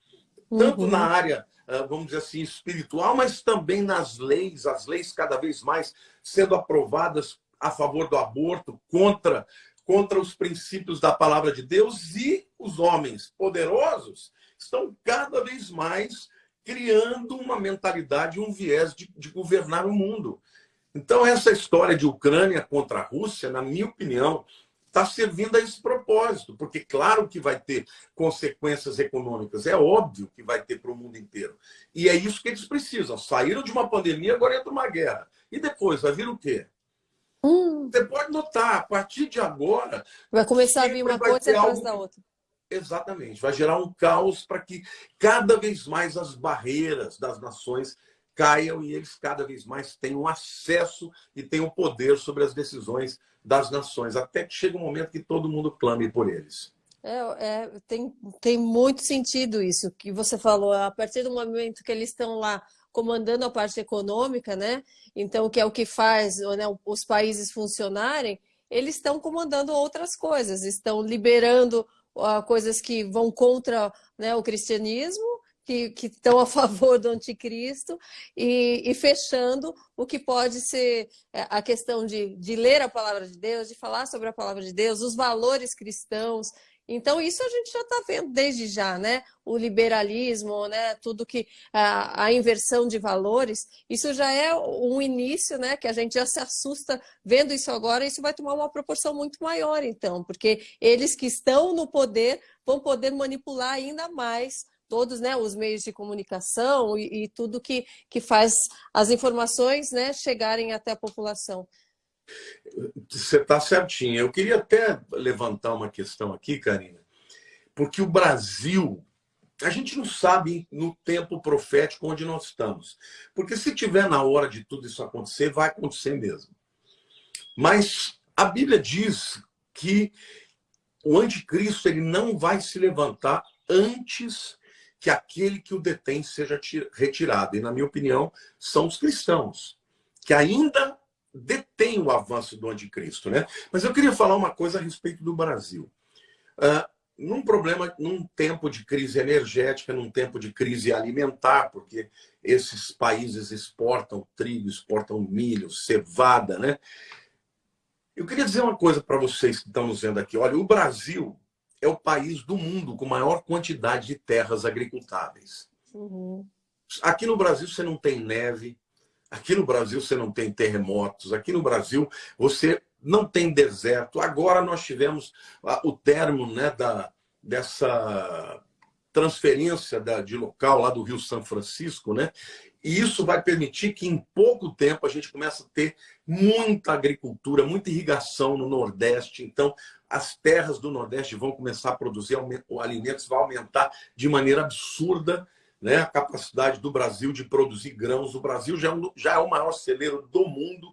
Tanto na área, vamos dizer assim, espiritual, mas também nas leis, as leis cada vez mais sendo aprovadas a favor do aborto, contra os princípios da palavra de Deus, e os homens poderosos estão cada vez mais criando uma mentalidade, um viés de governar o mundo. Então, essa história de Ucrânia contra a Rússia, na minha opinião, está servindo a esse propósito, porque claro que vai ter consequências econômicas, é óbvio que vai ter para o mundo inteiro. E é isso que eles precisam. Saíram de uma pandemia, agora entra uma guerra. E depois, vai vir o quê? Você pode notar, a partir de agora... Vai começar a vir uma coisa atrás da outra. Exatamente. Vai gerar um caos para que cada vez mais as barreiras das nações caiam e eles cada vez mais tenham acesso e tenham poder sobre as decisões das nações, até que chega um momento que todo mundo clame por eles. Tem muito sentido isso que você falou. A partir do momento que eles estão lá comandando a parte econômica, né? Então, que é o que faz, né, os países funcionarem, eles estão comandando outras coisas, estão liberando coisas que vão contra, né, o cristianismo, que estão a favor do anticristo e fechando o que pode ser a questão de ler a palavra de Deus, de falar sobre a palavra de Deus, os valores cristãos. Então, isso a gente já está vendo desde já, né? O liberalismo, né? Tudo que a inversão de valores, isso já é um início, né? Que a gente já se assusta vendo isso agora, isso vai tomar uma proporção muito maior, então, porque eles que estão no poder vão poder manipular ainda mais todos, né, os meios de comunicação e tudo que faz as informações, né, chegarem até a população. Você está certinho. Eu queria até levantar uma questão aqui, Karina, porque o Brasil, a gente não sabe no tempo profético onde nós estamos. Porque se tiver na hora de tudo isso acontecer, vai acontecer mesmo. Mas a Bíblia diz que o anticristo ele não vai se levantar antes que aquele que o detém seja retirado. E, na minha opinião, são os cristãos, que ainda detêm o avanço do anticristo, né? Mas eu queria falar uma coisa a respeito do Brasil. Num tempo de crise energética, num tempo de crise alimentar, porque esses países exportam trigo, exportam milho, cevada, né? Eu queria dizer uma coisa para vocês que estão nos vendo aqui. Olha, o Brasil é o país do mundo com maior quantidade de terras agricultáveis. Uhum. Aqui no Brasil você não tem neve, aqui no Brasil você não tem terremotos, aqui no Brasil você não tem deserto. Agora nós tivemos o término, né, dessa transferência de local lá do Rio São Francisco, né? E isso vai permitir que em pouco tempo a gente comece a ter muita agricultura, muita irrigação no Nordeste. Então, as terras do Nordeste vão começar a produzir alimentos, vai aumentar de maneira absurda, né, a capacidade do Brasil de produzir grãos. O Brasil já é o maior celeiro do mundo.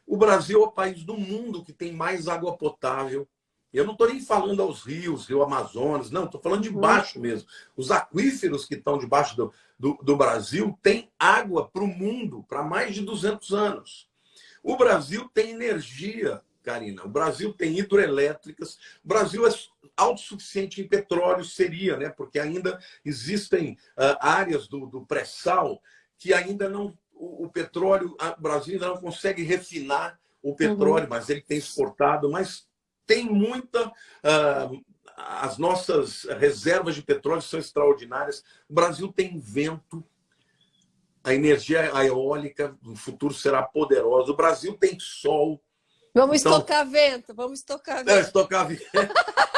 O Brasil é o país do mundo que tem mais água potável. Eu não estou nem falando aos rios, Rio Amazonas, não, estou falando de baixo mesmo. Os aquíferos que estão debaixo do Brasil têm água para o mundo, para mais de 200 anos. O Brasil tem energia, Karina. O Brasil tem hidroelétricas. O Brasil é autossuficiente em petróleo, seria, né? Porque ainda existem áreas do pré-sal que ainda não... O petróleo, o Brasil ainda não consegue refinar o petróleo, mas ele tem exportado, mas tem muita... as nossas reservas de petróleo são extraordinárias. O Brasil tem vento, a energia eólica no futuro será poderosa. O Brasil tem sol. Vamos estocar vento, vamos estocar vento. Estocar vento.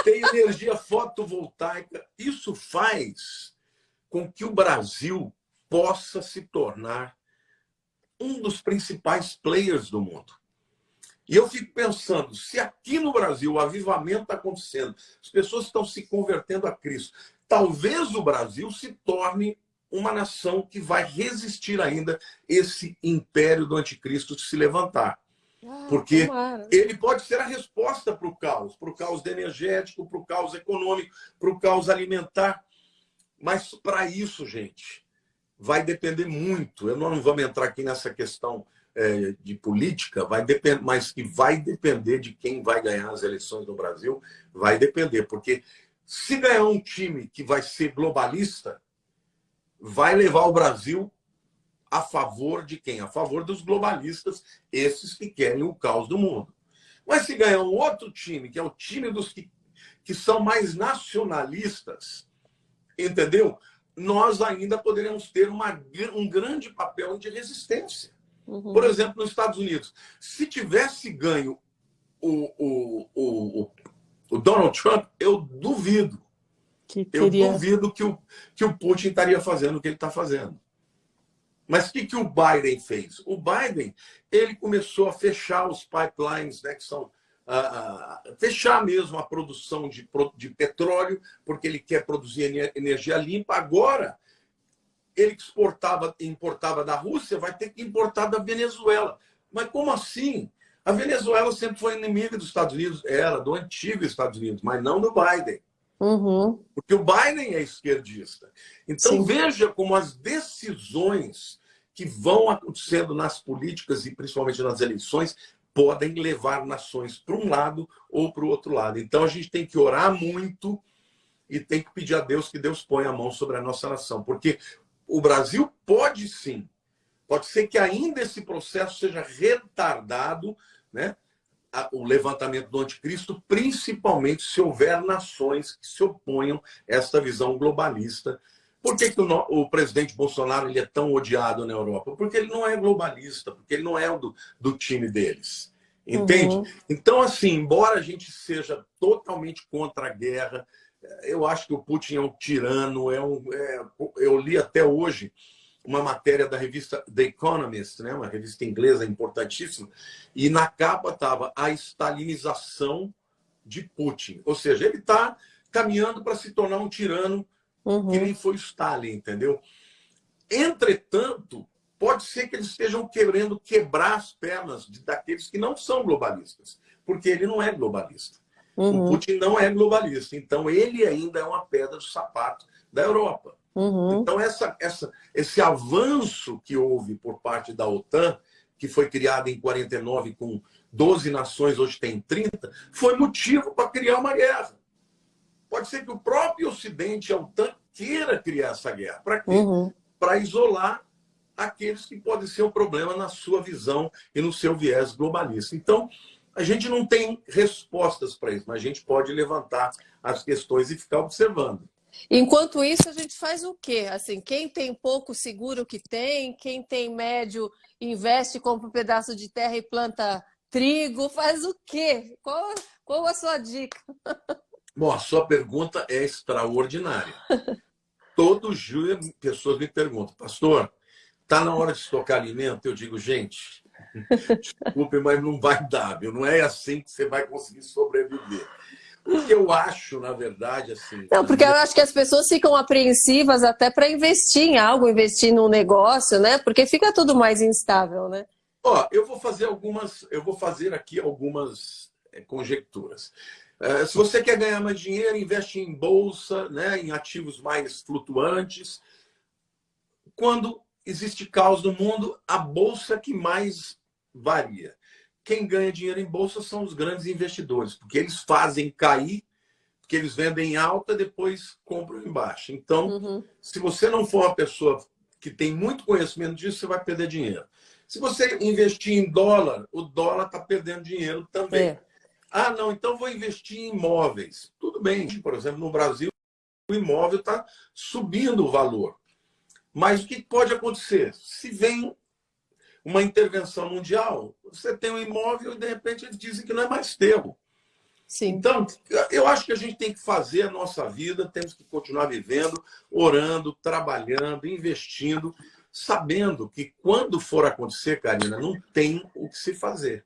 Tem energia fotovoltaica. Isso faz com que o Brasil possa se tornar um dos principais players do mundo. E eu fico pensando, se aqui no Brasil o avivamento está acontecendo, as pessoas estão se convertendo a Cristo, talvez o Brasil se torne uma nação que vai resistir ainda esse império do anticristo se levantar. Porque ele pode ser a resposta para o caos energético, para o caos econômico, para o caos alimentar. Mas para isso, gente, vai depender muito. Eu não vamos entrar aqui nessa questão de política, mas que vai depender de quem vai ganhar as eleições no Brasil, vai depender. Porque se ganhar um time que vai ser globalista, vai levar o Brasil a favor de quem? A favor dos globalistas, esses que querem o caos do mundo. Mas se ganhar um outro time, que é o time dos que são mais nacionalistas, entendeu? Nós ainda poderemos ter um grande papel de resistência. Por exemplo, nos Estados Unidos, se tivesse ganho o Donald Trump, eu duvido. Eu duvido que o Putin estaria fazendo o que ele está fazendo. Mas o que o Biden fez? O Biden ele começou a fechar os pipelines, né, que são fechar mesmo a produção de petróleo, porque ele quer produzir energia limpa. Agora, ele importava da Rússia, vai ter que importar da Venezuela. Mas como assim? A Venezuela sempre foi inimiga dos Estados Unidos, do antigo Estados Unidos, mas não do Biden. Porque o Biden é esquerdista. Então, sim, veja como as decisões que vão acontecendo nas políticas e principalmente nas eleições podem levar nações para um lado ou para o outro lado. Então, a gente tem que orar muito e tem que pedir a Deus que Deus ponha a mão sobre a nossa nação. Porque o Brasil pode sim, pode ser que ainda esse processo seja retardado, né? O levantamento do anticristo, principalmente se houver nações que se oponham a essa visão globalista. Por que o presidente Bolsonaro ele é tão odiado na Europa? Porque ele não é globalista, porque ele não é do time deles. Entende? Então, assim, embora a gente seja totalmente contra a guerra, eu acho que o Putin é um tirano. Eu li até hoje uma matéria da revista The Economist, né, uma revista inglesa importantíssima, e na capa estava a stalinização de Putin. Ou seja, ele está caminhando para se tornar um tirano que nem foi Stalin, entendeu? Entretanto, pode ser que eles estejam querendo quebrar as pernas daqueles que não são globalistas, porque ele não é globalista. O Putin não é globalista, então ele ainda é uma pedra do sapato da Europa. Então, esse avanço que houve por parte da OTAN, que foi criada em 49 com 12 nações, hoje tem 30, foi motivo para criar uma guerra. Pode ser que o próprio Ocidente, a OTAN, queira criar essa guerra. Para quê? Para isolar aqueles que podem ser um problema na sua visão e no seu viés globalista. Então, a gente não tem respostas para isso, mas a gente pode levantar as questões e ficar observando. Enquanto isso, a gente faz o quê? Assim, quem tem pouco segura o que tem, quem tem médio investe, compra um pedaço de terra e planta trigo, faz o quê? Qual a sua dica? Bom, a sua pergunta é extraordinária. Todo dia pessoas me perguntam, pastor, está na hora de estocar alimento? Eu digo, gente, desculpe, mas não vai dar, viu? Não é assim que você vai conseguir sobreviver. O que eu acho, na verdade, assim... Não, porque eu acho que as pessoas ficam apreensivas até para investir em algo, investir num negócio, né? Porque fica tudo mais instável, né? Ó, eu vou fazer aqui algumas conjecturas. Se você quer ganhar mais dinheiro, investe em bolsa, né, em ativos mais flutuantes. Quando existe caos no mundo, a bolsa que mais varia. Quem ganha dinheiro em bolsa são os grandes investidores, porque eles fazem cair, porque eles vendem em alta, depois compram em baixa. Então, se você não for uma pessoa que tem muito conhecimento disso, você vai perder dinheiro. Se você investir em dólar, o dólar está perdendo dinheiro também. Ah, não, então vou investir em imóveis. Tudo bem, por exemplo, no Brasil, o imóvel está subindo o valor. Mas o que pode acontecer? Se vem uma intervenção mundial, você tem um imóvel e, de repente, eles dizem que não é mais teu. Sim. Então, eu acho que a gente tem que fazer a nossa vida, temos que continuar vivendo, orando, trabalhando, investindo, sabendo que quando for acontecer, Karina, não tem o que se fazer.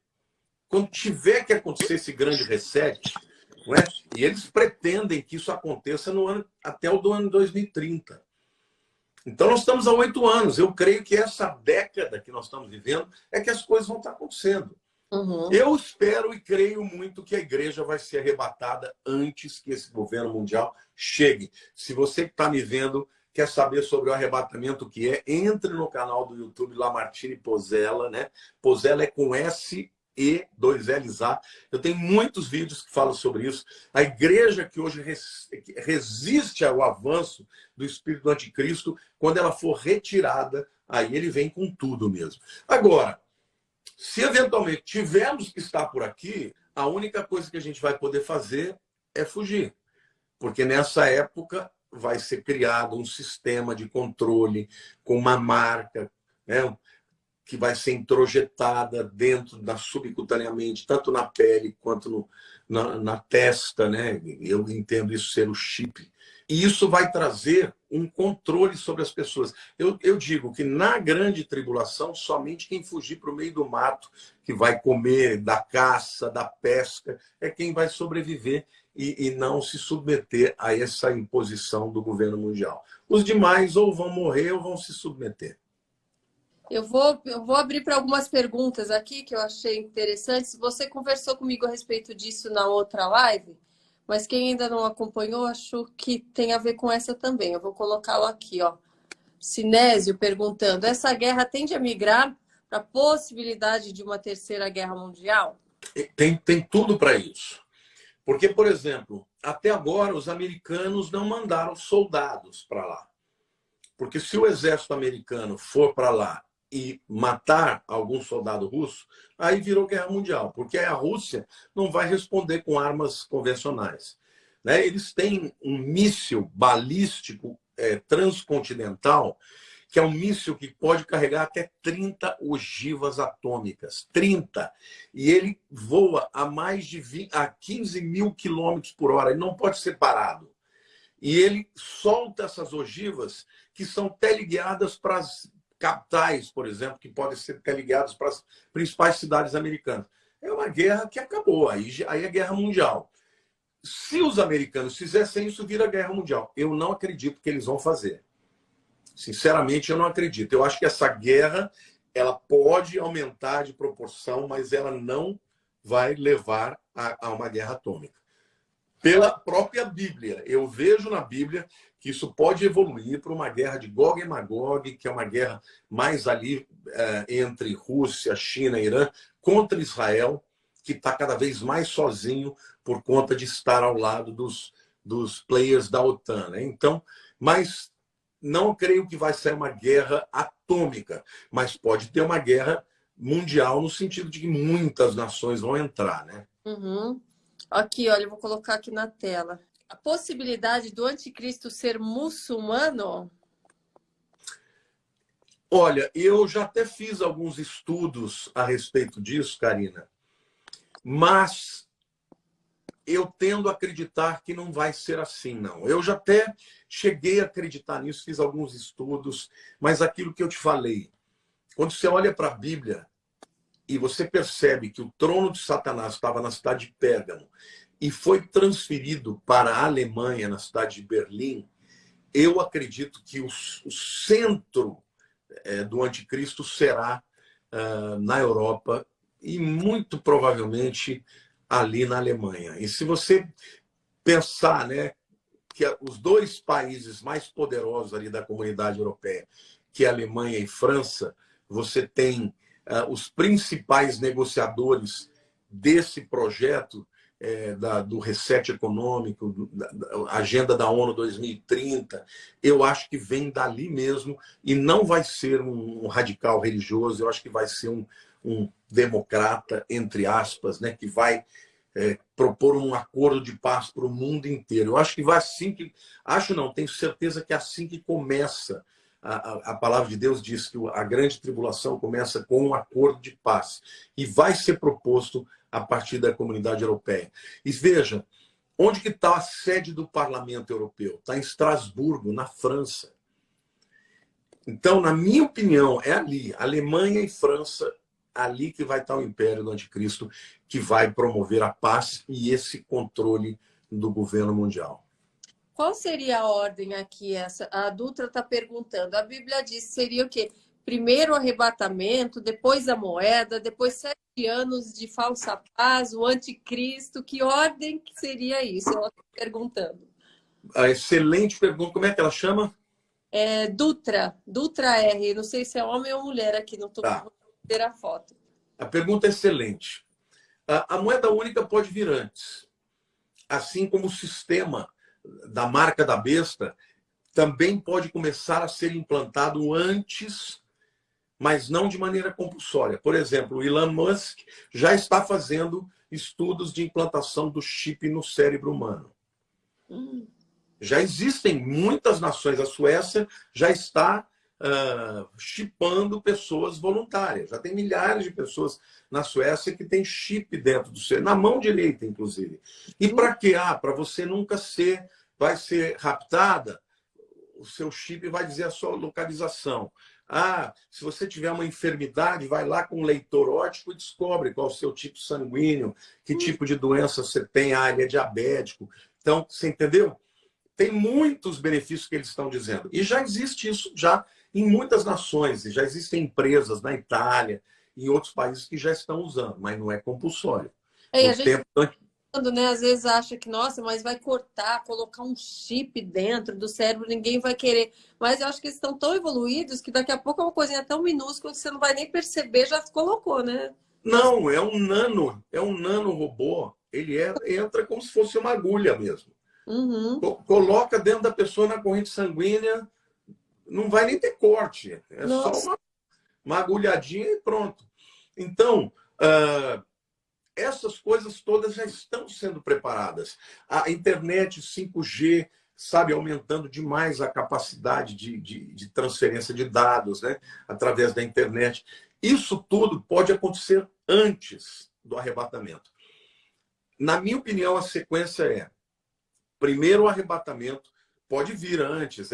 Quando tiver que acontecer esse grande reset, não é? E eles pretendem que isso aconteça até o ano 2030. Então, nós estamos há 8 anos. Eu creio que essa década que nós estamos vivendo é que as coisas vão estar acontecendo. Eu espero e creio muito que a igreja vai ser arrebatada antes que esse governo mundial chegue. Se você que está me vendo quer saber sobre o arrebatamento que é, entre no canal do YouTube Lamartine Pozzella, né? Pozzella é com S e 2 L's A. Eu tenho muitos vídeos que falam sobre isso. A igreja que hoje resiste ao avanço do espírito do anticristo, quando ela for retirada, aí ele vem com tudo mesmo. Agora, se eventualmente tivermos que estar por aqui, a única coisa que a gente vai poder fazer é fugir. Porque nessa época vai ser criado um sistema de controle com uma marca, né, que vai ser introjetada dentro subcutaneamente, tanto na pele quanto na testa, né? Eu entendo isso ser o chip. E isso vai trazer um controle sobre as pessoas. Eu digo que na grande tribulação, somente quem fugir para o meio do mato, que vai comer da caça, da pesca, é quem vai sobreviver e não se submeter a essa imposição do governo mundial. Os demais ou vão morrer ou vão se submeter. Eu vou abrir para algumas perguntas aqui que eu achei interessantes. Você conversou comigo a respeito disso na outra live, mas quem ainda não acompanhou, acho que tem a ver com essa também. Eu vou colocá-lo aqui, ó. Sinésio perguntando: essa guerra tende a migrar para a possibilidade de uma terceira guerra mundial? Tem tudo para isso. Porque, por exemplo, até agora os americanos não mandaram soldados para lá. Porque se o exército americano for para lá e matar algum soldado russo, aí virou guerra mundial, porque a Rússia não vai responder com armas convencionais. Né? Eles têm um míssil balístico transcontinental, que é um míssil que pode carregar até 30 ogivas atômicas. 30. E ele voa a mais de 15 mil quilômetros por hora. Ele não pode ser parado. E ele solta essas ogivas que são teleguiadas para as capitais, por exemplo, que podem ser teleguiadas para as principais cidades americanas. É uma guerra que acabou. Aí é guerra mundial. Se os americanos fizessem isso, vira guerra mundial. Eu não acredito que eles vão fazer. Sinceramente, eu não acredito. Eu acho que essa guerra ela pode aumentar de proporção, mas ela não vai levar a uma guerra atômica. Pela própria Bíblia. Eu vejo na Bíblia que isso pode evoluir para uma guerra de Gog e Magog, que é uma guerra mais ali entre Rússia, China e Irã, contra Israel, que está cada vez mais sozinho por conta de estar ao lado dos players da OTAN. Né? Então, mas não creio que vai ser uma guerra atômica, mas pode ter uma guerra mundial no sentido de que muitas nações vão entrar, né? Uhum. Aqui, olha, eu vou colocar aqui na tela. A possibilidade do anticristo ser muçulmano? Olha, eu já até fiz alguns estudos a respeito disso, Karina, mas eu tendo a acreditar que não vai ser assim, não. Eu já até cheguei a acreditar nisso, fiz alguns estudos, mas aquilo que eu te falei, quando você olha para a Bíblia e você percebe que o trono de Satanás estava na cidade de Pérgamo e foi transferido para a Alemanha, na cidade de Berlim, eu acredito que o centro do anticristo será na Europa e muito provavelmente ali na Alemanha. E se você pensar, né, que os dois países mais poderosos ali da comunidade europeia, que é a Alemanha e França, você tem os principais negociadores desse projeto do reset econômico, da agenda da ONU 2030, eu acho que vem dali mesmo e não vai ser um radical religioso, eu acho que vai ser um democrata, entre aspas, né, que vai propor um acordo de paz para o mundo inteiro. Eu acho que vai assim que... Acho não, tenho certeza que é assim que começa. A palavra de Deus diz que a grande tribulação começa com um acordo de paz e vai ser proposto a partir da comunidade europeia. E veja, onde que está a sede do Parlamento Europeu? Está em Estrasburgo, na França. Então, na minha opinião, é ali, Alemanha e França, ali que vai estar o império do anticristo, que vai promover a paz e esse controle do governo mundial. Qual seria a ordem aqui? A Dutra está perguntando. A Bíblia diz que seria o quê? Primeiro o arrebatamento, depois a moeda, depois 7 anos de falsa paz, o anticristo. Que ordem que seria isso? Ela está perguntando. A excelente pergunta. Como é que ela chama? Dutra R. Não sei se é homem ou mulher aqui, não estou Tá. ver a foto. A pergunta é excelente. A moeda única pode vir antes. Assim como o sistema da marca da besta também pode começar a ser implantado antes, mas não de maneira compulsória. Por exemplo, o Elon Musk já está fazendo estudos de implantação do chip no cérebro humano. Já existem muitas nações, a Suécia já está chipando pessoas voluntárias. Já tem milhares de pessoas na Suécia que tem chip dentro do cérebro, na mão direita, inclusive. E para quê? Para você nunca vai ser raptada, o seu chip vai dizer a sua localização. Se você tiver uma enfermidade, vai lá com um leitor óptico e descobre qual é o seu tipo sanguíneo, que tipo de doença você tem, ele é diabético. Então, você entendeu? Tem muitos benefícios que eles estão dizendo. E já existe isso já em muitas nações, e já existem empresas na Itália e em outros países que já estão usando, mas não é compulsório. A gente, né, às vezes acha que, nossa, mas vai cortar, colocar um chip dentro do cérebro, ninguém vai querer. Mas eu acho que eles estão tão evoluídos que daqui a pouco é uma coisinha tão minúscula que você não vai nem perceber, já colocou, né? Não, é um nano robô Ele entra como se fosse uma agulha mesmo. Uhum. Coloca dentro da pessoa na corrente sanguínea, não vai nem ter corte. É só Nossa. uma agulhadinha e pronto. Então, essas coisas todas já estão sendo preparadas. A internet 5G, sabe, aumentando demais a capacidade de transferência de dados, né, através da internet. Isso tudo pode acontecer antes do arrebatamento. Na minha opinião, a sequência é: primeiro o arrebatamento, pode vir antes,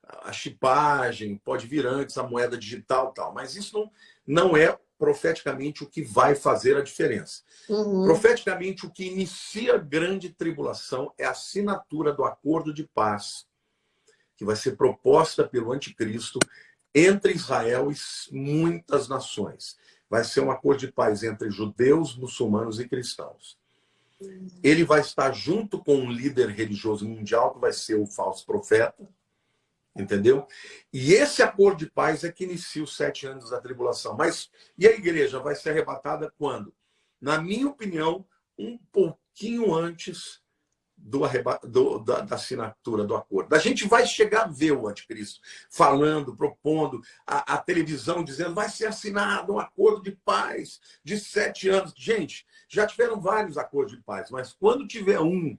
a chipagem, pode vir antes a moeda digital, tal, mas isso não é profeticamente o que vai fazer a diferença. Uhum. Profeticamente, o que inicia a grande tribulação é a assinatura do acordo de paz, que vai ser proposta pelo anticristo entre Israel e muitas nações. Vai ser um acordo de paz entre judeus, muçulmanos e cristãos. Ele vai estar junto com um líder religioso mundial, que vai ser o falso profeta, entendeu? E esse acordo de paz é que inicia os 7 anos da tribulação. Mas e a igreja vai ser arrebatada quando? Na minha opinião, um pouquinho antes da assinatura do acordo. A gente vai chegar a ver o anticristo falando, propondo, a televisão dizendo: vai ser assinado um acordo de paz de 7 anos. Gente, já tiveram vários acordos de paz, mas quando tiver um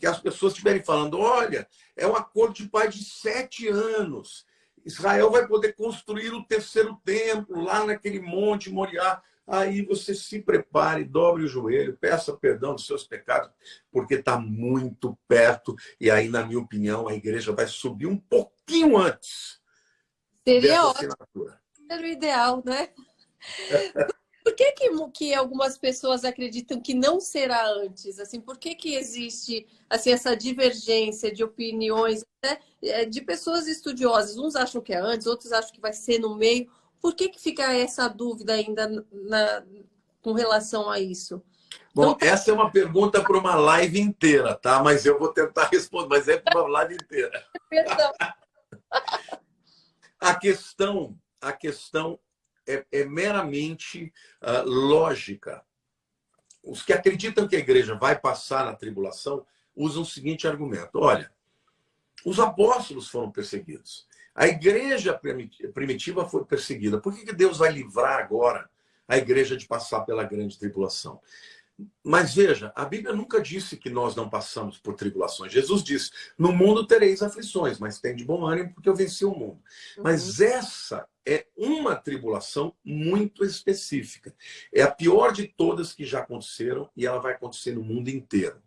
que as pessoas estiverem falando: olha, é um acordo de paz de 7 anos, Israel vai poder construir o 3º templo lá naquele monte Moriá. Aí você se prepare, dobre o joelho, peça perdão dos seus pecados, porque está muito perto. E aí, na minha opinião, a igreja vai subir um pouquinho antes Seria dessa ótimo, assinatura. era o ideal, né? Por que algumas pessoas acreditam que não será antes? Assim, por que existe assim, essa divergência de opiniões, né, de pessoas estudiosas? Uns acham que é antes, outros acham que vai ser no meio. Por que fica essa dúvida ainda com relação a isso? Bom, Então, essa é uma pergunta para uma live inteira, tá? Mas eu vou tentar responder, mas é para uma live inteira. perdão. A questão é meramente lógica. Os que acreditam que a igreja vai passar na tribulação usam o seguinte argumento: olha, os apóstolos foram perseguidos. A igreja primitiva foi perseguida. Por que Deus vai livrar agora a igreja de passar pela grande tribulação? Mas veja, a Bíblia nunca disse que nós não passamos por tribulações. Jesus disse: no mundo tereis aflições, mas tem de bom ânimo, porque eu venci o mundo. Mas essa é uma tribulação muito específica. É a pior de todas que já aconteceram, e ela vai acontecer no mundo inteiro.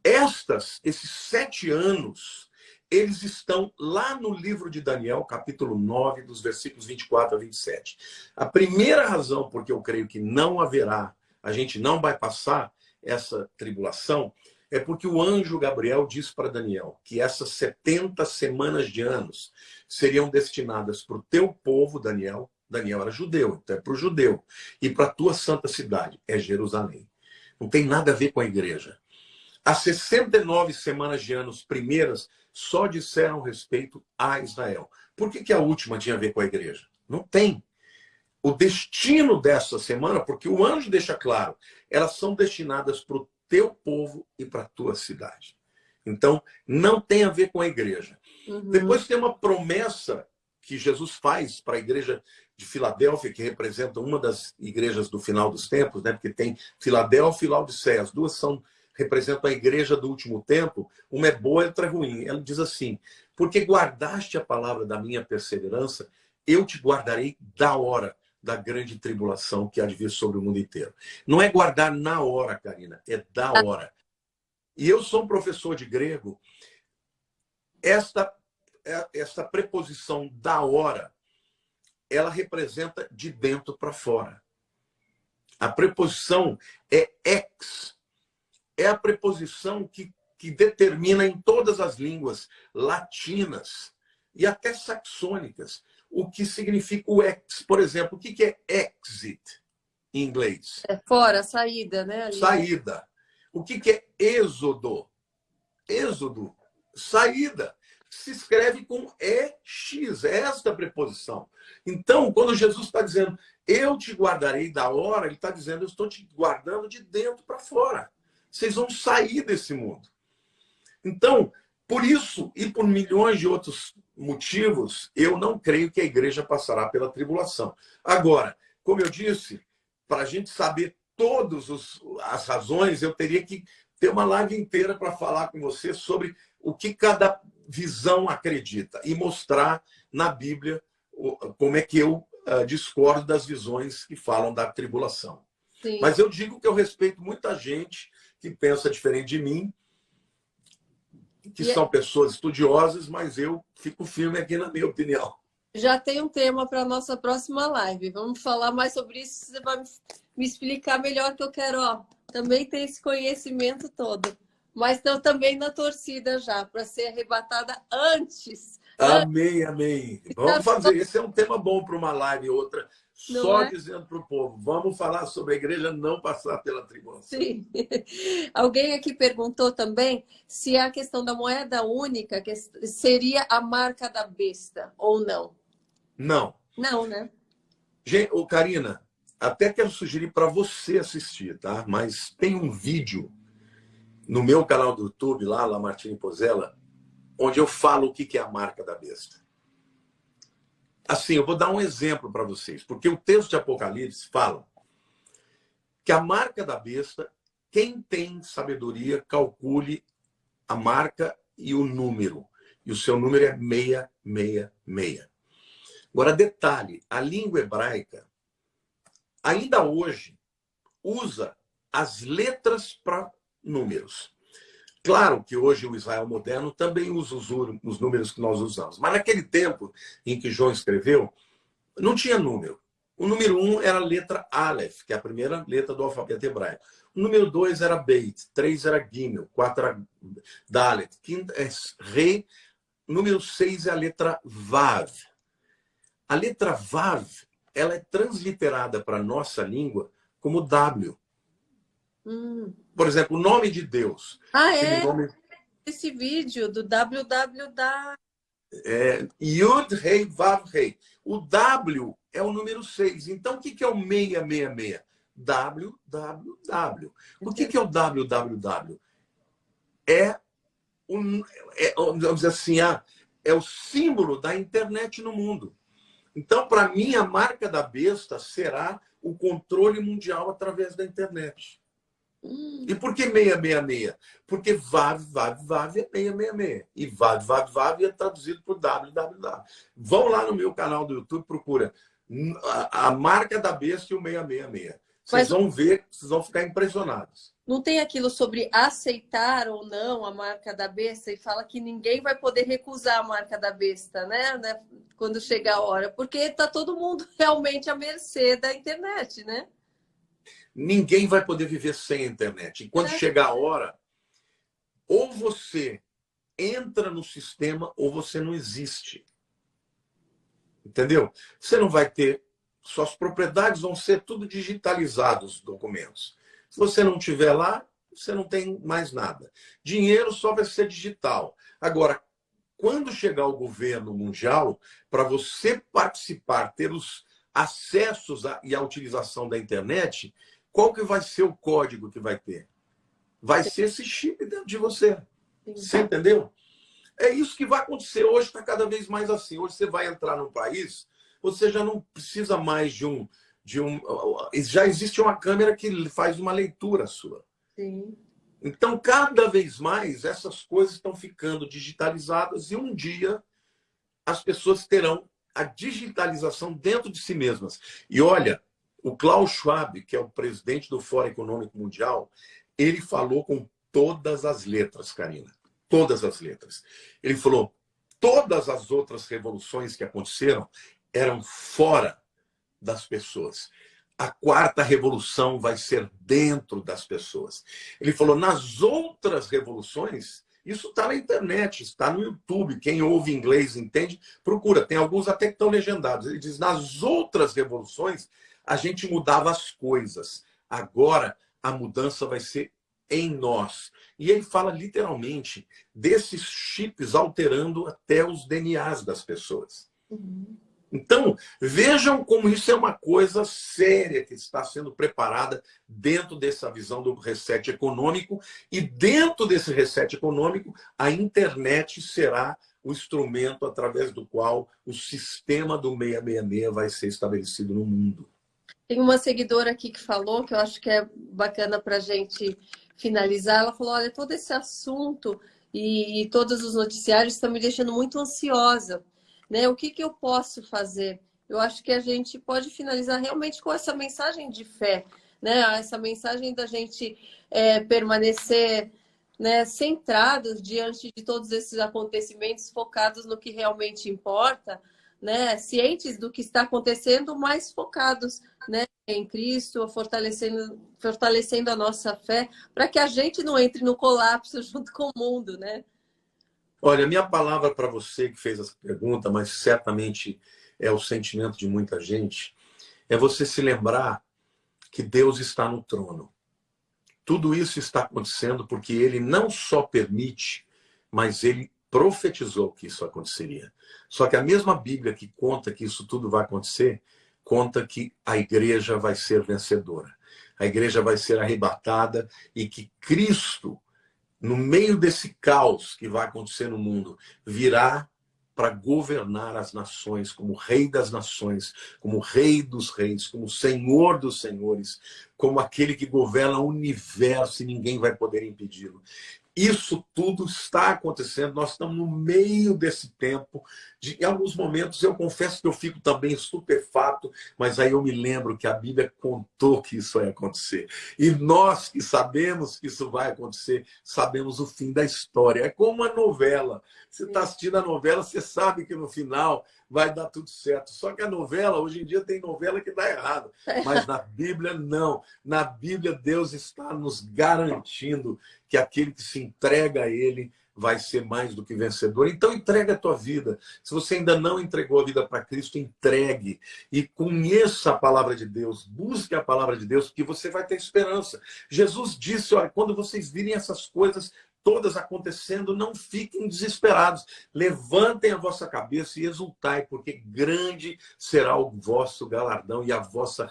Esses 7 anos, eles estão lá no livro de Daniel, capítulo 9, dos versículos 24 a 27. A primeira razão porque eu creio que não haverá, a gente não vai passar essa tribulação, é porque o anjo Gabriel disse para Daniel que essas 70 semanas de anos seriam destinadas para o teu povo, Daniel. Daniel era judeu, então é para o judeu. E para a tua santa cidade, é Jerusalém. Não tem nada a ver com a igreja. As 69 semanas de anos primeiras só disseram respeito a Israel. Por que a última tinha a ver com a igreja? Não tem. O destino dessa semana, porque o anjo deixa claro, elas são destinadas para o teu povo e para a tua cidade. Então, não tem a ver com a igreja. Depois tem uma promessa que Jesus faz para a igreja de Filadélfia, que representa uma das igrejas do final dos tempos, né? Porque tem Filadélfia e Laodiceia. As duas representam a igreja do último tempo. Uma é boa e outra é ruim. Ela diz assim: porque guardaste a palavra da minha perseverança, eu te guardarei da hora da grande tribulação que há de vir sobre o mundo inteiro. Não é guardar na hora, Karina, é da hora. E eu sou um professor de grego. Esta preposição da hora, ela representa de dentro para fora. A preposição é ex. É a preposição que determina em todas as línguas latinas e até saxônicas o que significa o ex. Por exemplo, o que é exit em inglês? É fora, saída, né? Saída. O que é êxodo? Êxodo, saída. Se escreve com EX. X, é esta preposição. Então, quando Jesus está dizendo, eu te guardarei da hora, ele está dizendo, eu estou te guardando de dentro para fora. Vocês vão sair desse mundo. Então, por isso e por milhões de outros motivos, eu não creio que a igreja passará pela tribulação. Agora, como eu disse, para a gente saber todas as razões, eu teria que ter uma live inteira para falar com você sobre o que cada visão acredita e mostrar na Bíblia como é que eu discordo das visões que falam da tribulação. Sim. Mas eu digo que eu respeito muita gente que pensa diferente de mim, que são pessoas estudiosas, mas eu fico firme aqui na minha opinião. Já tem um tema para a nossa próxima live. Vamos falar mais sobre isso. Você vai me explicar melhor, que eu quero, também ter esse conhecimento todo. Mas estou também na torcida já, para ser arrebatada antes. Amém, amém. Vamos fazer. Esse é um tema bom para uma live e outra. Só dizendo para o povo, vamos falar sobre a igreja não passar pela tribulação. Sim. Alguém aqui perguntou também se a questão da moeda única que seria a marca da besta ou não. Não. Não, né? Gente, Karina, até quero sugerir para você assistir, tá? Mas tem um vídeo no meu canal do YouTube, lá Lamartine Pozella, onde eu falo o que é a marca da besta. Assim, eu vou dar um exemplo para vocês, porque o texto de Apocalipse fala que a marca da besta, quem tem sabedoria, calcule a marca e o número. E o seu número é 666. Agora, detalhe, a língua hebraica, ainda hoje, usa as letras para números. Claro que hoje o Israel moderno também usa os números que nós usamos. Mas naquele tempo em que João escreveu, não tinha número. O número 1 era a letra Aleph, que é a primeira letra do alfabeto hebraico. O número 2 era Beit, 3 era Gimel, 4 era Dalet, 5 é Re, número 6 é a letra Vav. A letra Vav, ela é transliterada para a nossa língua como W. Por exemplo, o nome de Deus. Nome... Esse vídeo do www. Yud, Rei, Vav, Rei. O W é o número 6. Então, o que é o 666? www. O que é o www? Vamos dizer assim, é o símbolo da internet no mundo. Então, para mim, a marca da besta será o controle mundial através da internet. E por que 666? Porque Vav, Vav, Vav é 666. E Vav, Vav, Vav é traduzido por www. Vão lá no meu canal do YouTube, procura a marca da besta e o 666. Vocês vão ver, vocês vão ficar impressionados. Não tem aquilo sobre aceitar ou não a marca da besta e fala que ninguém vai poder recusar a marca da besta, né? Quando chegar a hora. Porque está todo mundo realmente à mercê da internet, né? Ninguém vai poder viver sem a internet. E quando chegar a hora, ou você entra no sistema ou você não existe. Entendeu? Você não vai ter... Suas propriedades vão ser tudo digitalizados, os documentos. Se você não estiver lá, você não tem mais nada. Dinheiro só vai ser digital. Agora, quando chegar o governo mundial, para você participar, ter os acessos e a utilização da internet... Qual que vai ser o código que vai ter? Vai ser esse chip dentro de você. Você entendeu? É isso que vai acontecer. Hoje está cada vez mais assim. Hoje você vai entrar num país, você já não precisa mais de um... Já existe uma câmera que faz uma leitura sua. Sim. Então, cada vez mais, essas coisas estão ficando digitalizadas e um dia as pessoas terão a digitalização dentro de si mesmas. E olha... O Klaus Schwab, que é o presidente do Fórum Econômico Mundial, ele falou com todas as letras, Karina. Todas as letras. Ele falou, todas as outras revoluções que aconteceram eram fora das pessoas. A quarta revolução vai ser dentro das pessoas. Ele falou, nas outras revoluções, isso está na internet, está no YouTube. Quem ouve inglês entende, procura. Tem alguns até que estão legendados. Ele diz, nas outras revoluções, a gente mudava as coisas. Agora, a mudança vai ser em nós. E ele fala literalmente desses chips alterando até os DNAs das pessoas. Então, vejam como isso é uma coisa séria que está sendo preparada dentro dessa visão do reset econômico. E dentro desse reset econômico, a internet será o instrumento através do qual o sistema do 666 vai ser estabelecido no mundo. Tem uma seguidora aqui que falou, que eu acho que é bacana para a gente finalizar. Ela falou, olha, todo esse assunto e todos os noticiários estão me deixando muito ansiosa. Né? O que eu posso fazer? Eu acho que a gente pode finalizar realmente com essa mensagem de fé, né? Essa mensagem da gente permanecer, né, centrados diante de todos esses acontecimentos, focados no que realmente importa, né? Cientes do que está acontecendo, mas focados, né, em Cristo, fortalecendo a nossa fé, para que a gente não entre no colapso junto com o mundo, né? Olha, minha palavra para você que fez essa pergunta, mas certamente é o sentimento de muita gente, é você se lembrar que Deus está no trono. Tudo isso está acontecendo porque ele não só permite, mas ele profetizou que isso aconteceria. Só que a mesma Bíblia que conta que isso tudo vai acontecer, conta que a igreja vai ser vencedora. A igreja vai ser arrebatada e que Cristo, no meio desse caos que vai acontecer no mundo, virá para governar as nações como rei das nações, como rei dos reis, como senhor dos senhores, como aquele que governa o universo e ninguém vai poder impedi-lo. Isso tudo está acontecendo, nós estamos no meio desse tempo. Em alguns momentos, eu confesso que eu fico também estupefato, mas aí eu me lembro que a Bíblia contou que isso vai acontecer. E nós que sabemos que isso vai acontecer, sabemos o fim da história. É como uma novela. Você está assistindo a novela, você sabe que no final vai dar tudo certo. Só que a novela, hoje em dia, tem novela que dá errado. Mas na Bíblia, não. Na Bíblia, Deus está nos garantindo que aquele que se entrega a ele vai ser mais do que vencedor. Então, entrega a tua vida. Se você ainda não entregou a vida para Cristo, entregue. E conheça a palavra de Deus. Busque a palavra de Deus, porque você vai ter esperança. Jesus disse, olha, quando vocês virem essas coisas todas acontecendo, não fiquem desesperados. Levantem a vossa cabeça e exultai, porque grande será o vosso galardão e a vossa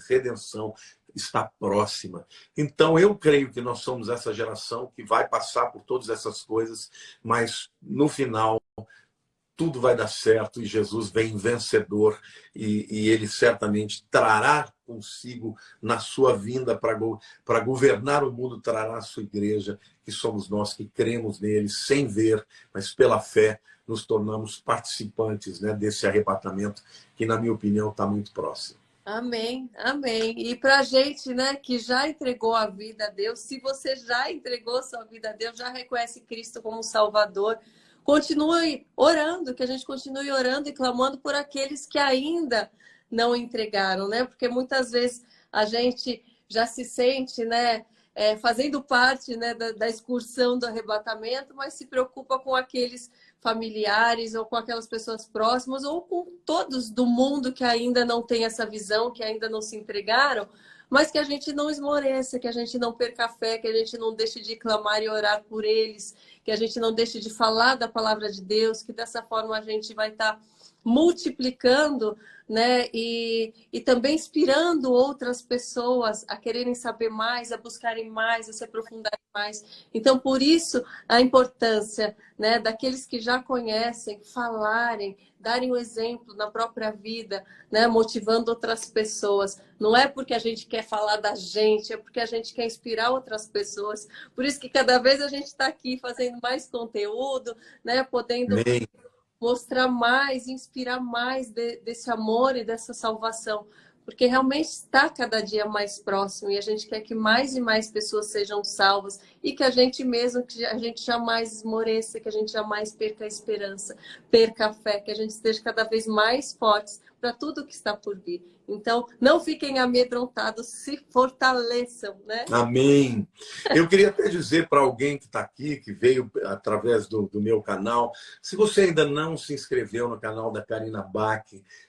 redenção está próxima. Então, eu creio que nós somos essa geração que vai passar por todas essas coisas, mas no final tudo vai dar certo e Jesus vem vencedor e ele certamente trará consigo na sua vinda para governar o mundo, trará a sua igreja, que somos nós que cremos nele sem ver, mas pela fé nos tornamos participantes, né, desse arrebatamento que, na minha opinião, está muito próximo. Amém, amém. E para a gente, né, que já entregou a vida a Deus, se você já entregou sua vida a Deus, já reconhece Cristo como Salvador, continue orando, que a gente continue orando e clamando por aqueles que ainda não entregaram, né? Porque muitas vezes a gente já se sente, né, fazendo parte, né, da excursão do arrebatamento, mas se preocupa com aqueles familiares ou com aquelas pessoas próximas ou com todos do mundo que ainda não tem essa visão, que ainda não se entregaram, mas que a gente não esmoreça, que a gente não perca a fé, que a gente não deixe de clamar e orar por eles, que a gente não deixe de falar da palavra de Deus, que dessa forma a gente vai estar multiplicando, né? E também inspirando outras pessoas a quererem saber mais, a buscarem mais, a se aprofundarem mais. Então, por isso, a importância, né, daqueles que já conhecem falarem, darem o exemplo na própria vida, né, motivando outras pessoas. Não é porque a gente quer falar da gente, é porque a gente quer inspirar outras pessoas. Por isso que cada vez a gente está aqui fazendo mais conteúdo, né, podendo Amém. mostrar mais, inspirar mais desse amor e dessa salvação, porque realmente está cada dia mais próximo e a gente quer que mais e mais pessoas sejam salvas e que a gente mesmo, que a gente jamais esmoreça, que a gente jamais perca a esperança, perca a fé, que a gente esteja cada vez mais fortes para tudo que está por vir. Então, não fiquem amedrontados, se fortaleçam, né? Amém. Eu queria até dizer para alguém que está aqui, que veio através do meu canal, se você ainda não se inscreveu no canal da Karina Bach,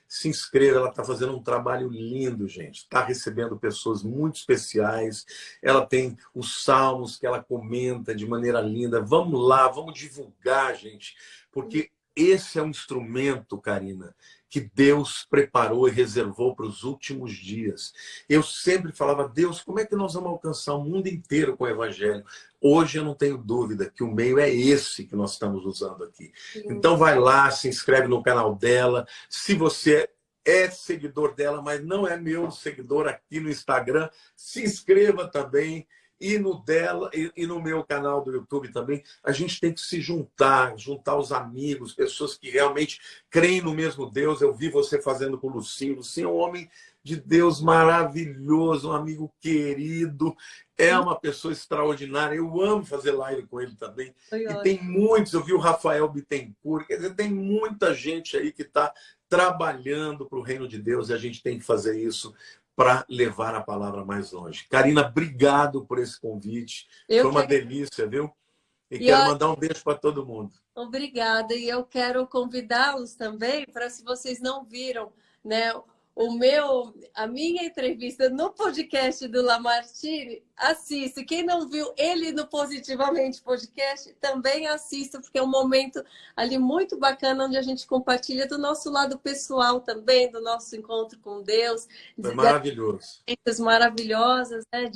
se inscreva, ela está fazendo um trabalho lindo, gente. Está recebendo pessoas muito especiais. Ela tem os salmos que ela comenta de maneira linda. Vamos lá, vamos divulgar, gente, porque esse é um instrumento, Karina, que Deus preparou e reservou para os últimos dias. Eu sempre falava, Deus, como é que nós vamos alcançar o mundo inteiro com o Evangelho? Hoje eu não tenho dúvida que o meio é esse que nós estamos usando aqui. Então vai lá, se inscreve no canal dela. Se você é seguidor dela, mas não é meu seguidor aqui no Instagram, se inscreva também. E no dela e no meu canal do YouTube também, a gente tem que se juntar os amigos, pessoas que realmente creem no mesmo Deus. Eu vi você fazendo com o Lucinho. Lucinho é um homem de Deus maravilhoso, um amigo querido, é uma pessoa extraordinária. Eu amo fazer live com ele também. E tem muitos, eu vi o Rafael Bittencourt, quer dizer, tem muita gente aí que está trabalhando para o reino de Deus e a gente tem que fazer isso para levar a palavra mais longe. Karina, obrigado por esse convite. Foi uma delícia, viu? E quero mandar um beijo para todo mundo. Obrigada. E eu quero convidá-los também para, se vocês não viram, né, a minha entrevista no podcast do Lamartine, assista. Quem não viu ele no Positivamente Podcast, também assista, porque é um momento ali muito bacana, onde a gente compartilha do nosso lado pessoal também, do nosso encontro com Deus. Foi maravilhoso. Maravilhosas, né?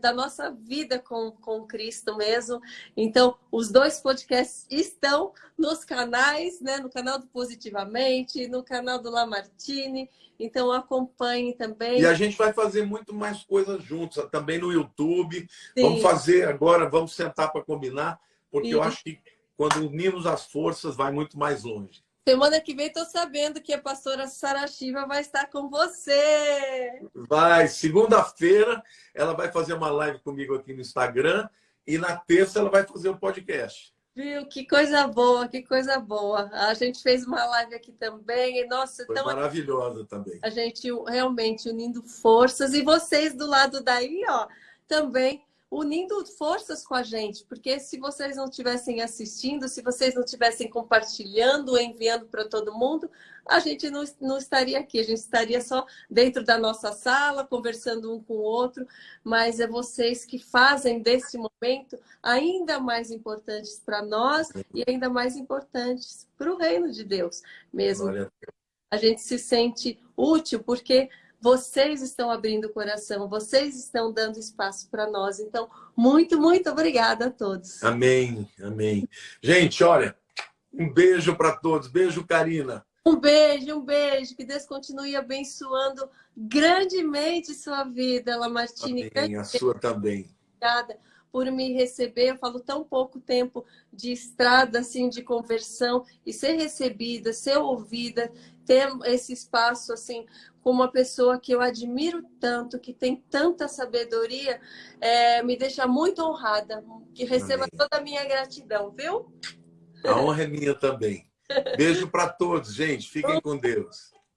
Da nossa vida com Cristo mesmo. Então, os dois podcasts estão nos canais, né? No canal do Positivamente, no canal do Lamartine. Então, acompanhe também. E a gente vai fazer muito mais coisas juntos, também no YouTube. Sim. Vamos fazer agora, vamos sentar para combinar, porque eu acho que quando unimos as forças, vai muito mais longe. Semana que vem estou sabendo que a pastora Sara Shiva vai estar com você. Vai, segunda-feira ela vai fazer uma live comigo aqui no Instagram e na terça ela vai fazer um podcast. Viu? Que coisa boa, que coisa boa. A gente fez uma live aqui também e, nossa, foi maravilhosa também. A gente realmente unindo forças e vocês do lado daí, ó, também unindo forças com a gente, porque se vocês não estivessem assistindo, se vocês não estivessem compartilhando, enviando para todo mundo, a gente não estaria aqui, a gente estaria só dentro da nossa sala, conversando um com o outro, mas é vocês que fazem desse momento ainda mais importantes para nós e ainda mais importantes para o reino de Deus mesmo. A gente se sente útil porque vocês estão abrindo o coração, vocês estão dando espaço para nós. Então, muito, muito obrigada a todos. Amém, amém. Gente, olha, um beijo para todos. Beijo, Karina. Um beijo, um beijo. Que Deus continue abençoando grandemente sua vida, Lamartine. Amém, a sua também. Obrigada por me receber. Eu falo tão pouco tempo de estrada, assim, de conversão, e ser recebida, ser ouvida, ter esse espaço, assim, com uma pessoa que eu admiro tanto, que tem tanta sabedoria, me deixa muito honrada. Que receba Amém. Toda a minha gratidão, viu? A honra é minha também. Beijo para todos, gente. Fiquem com Deus.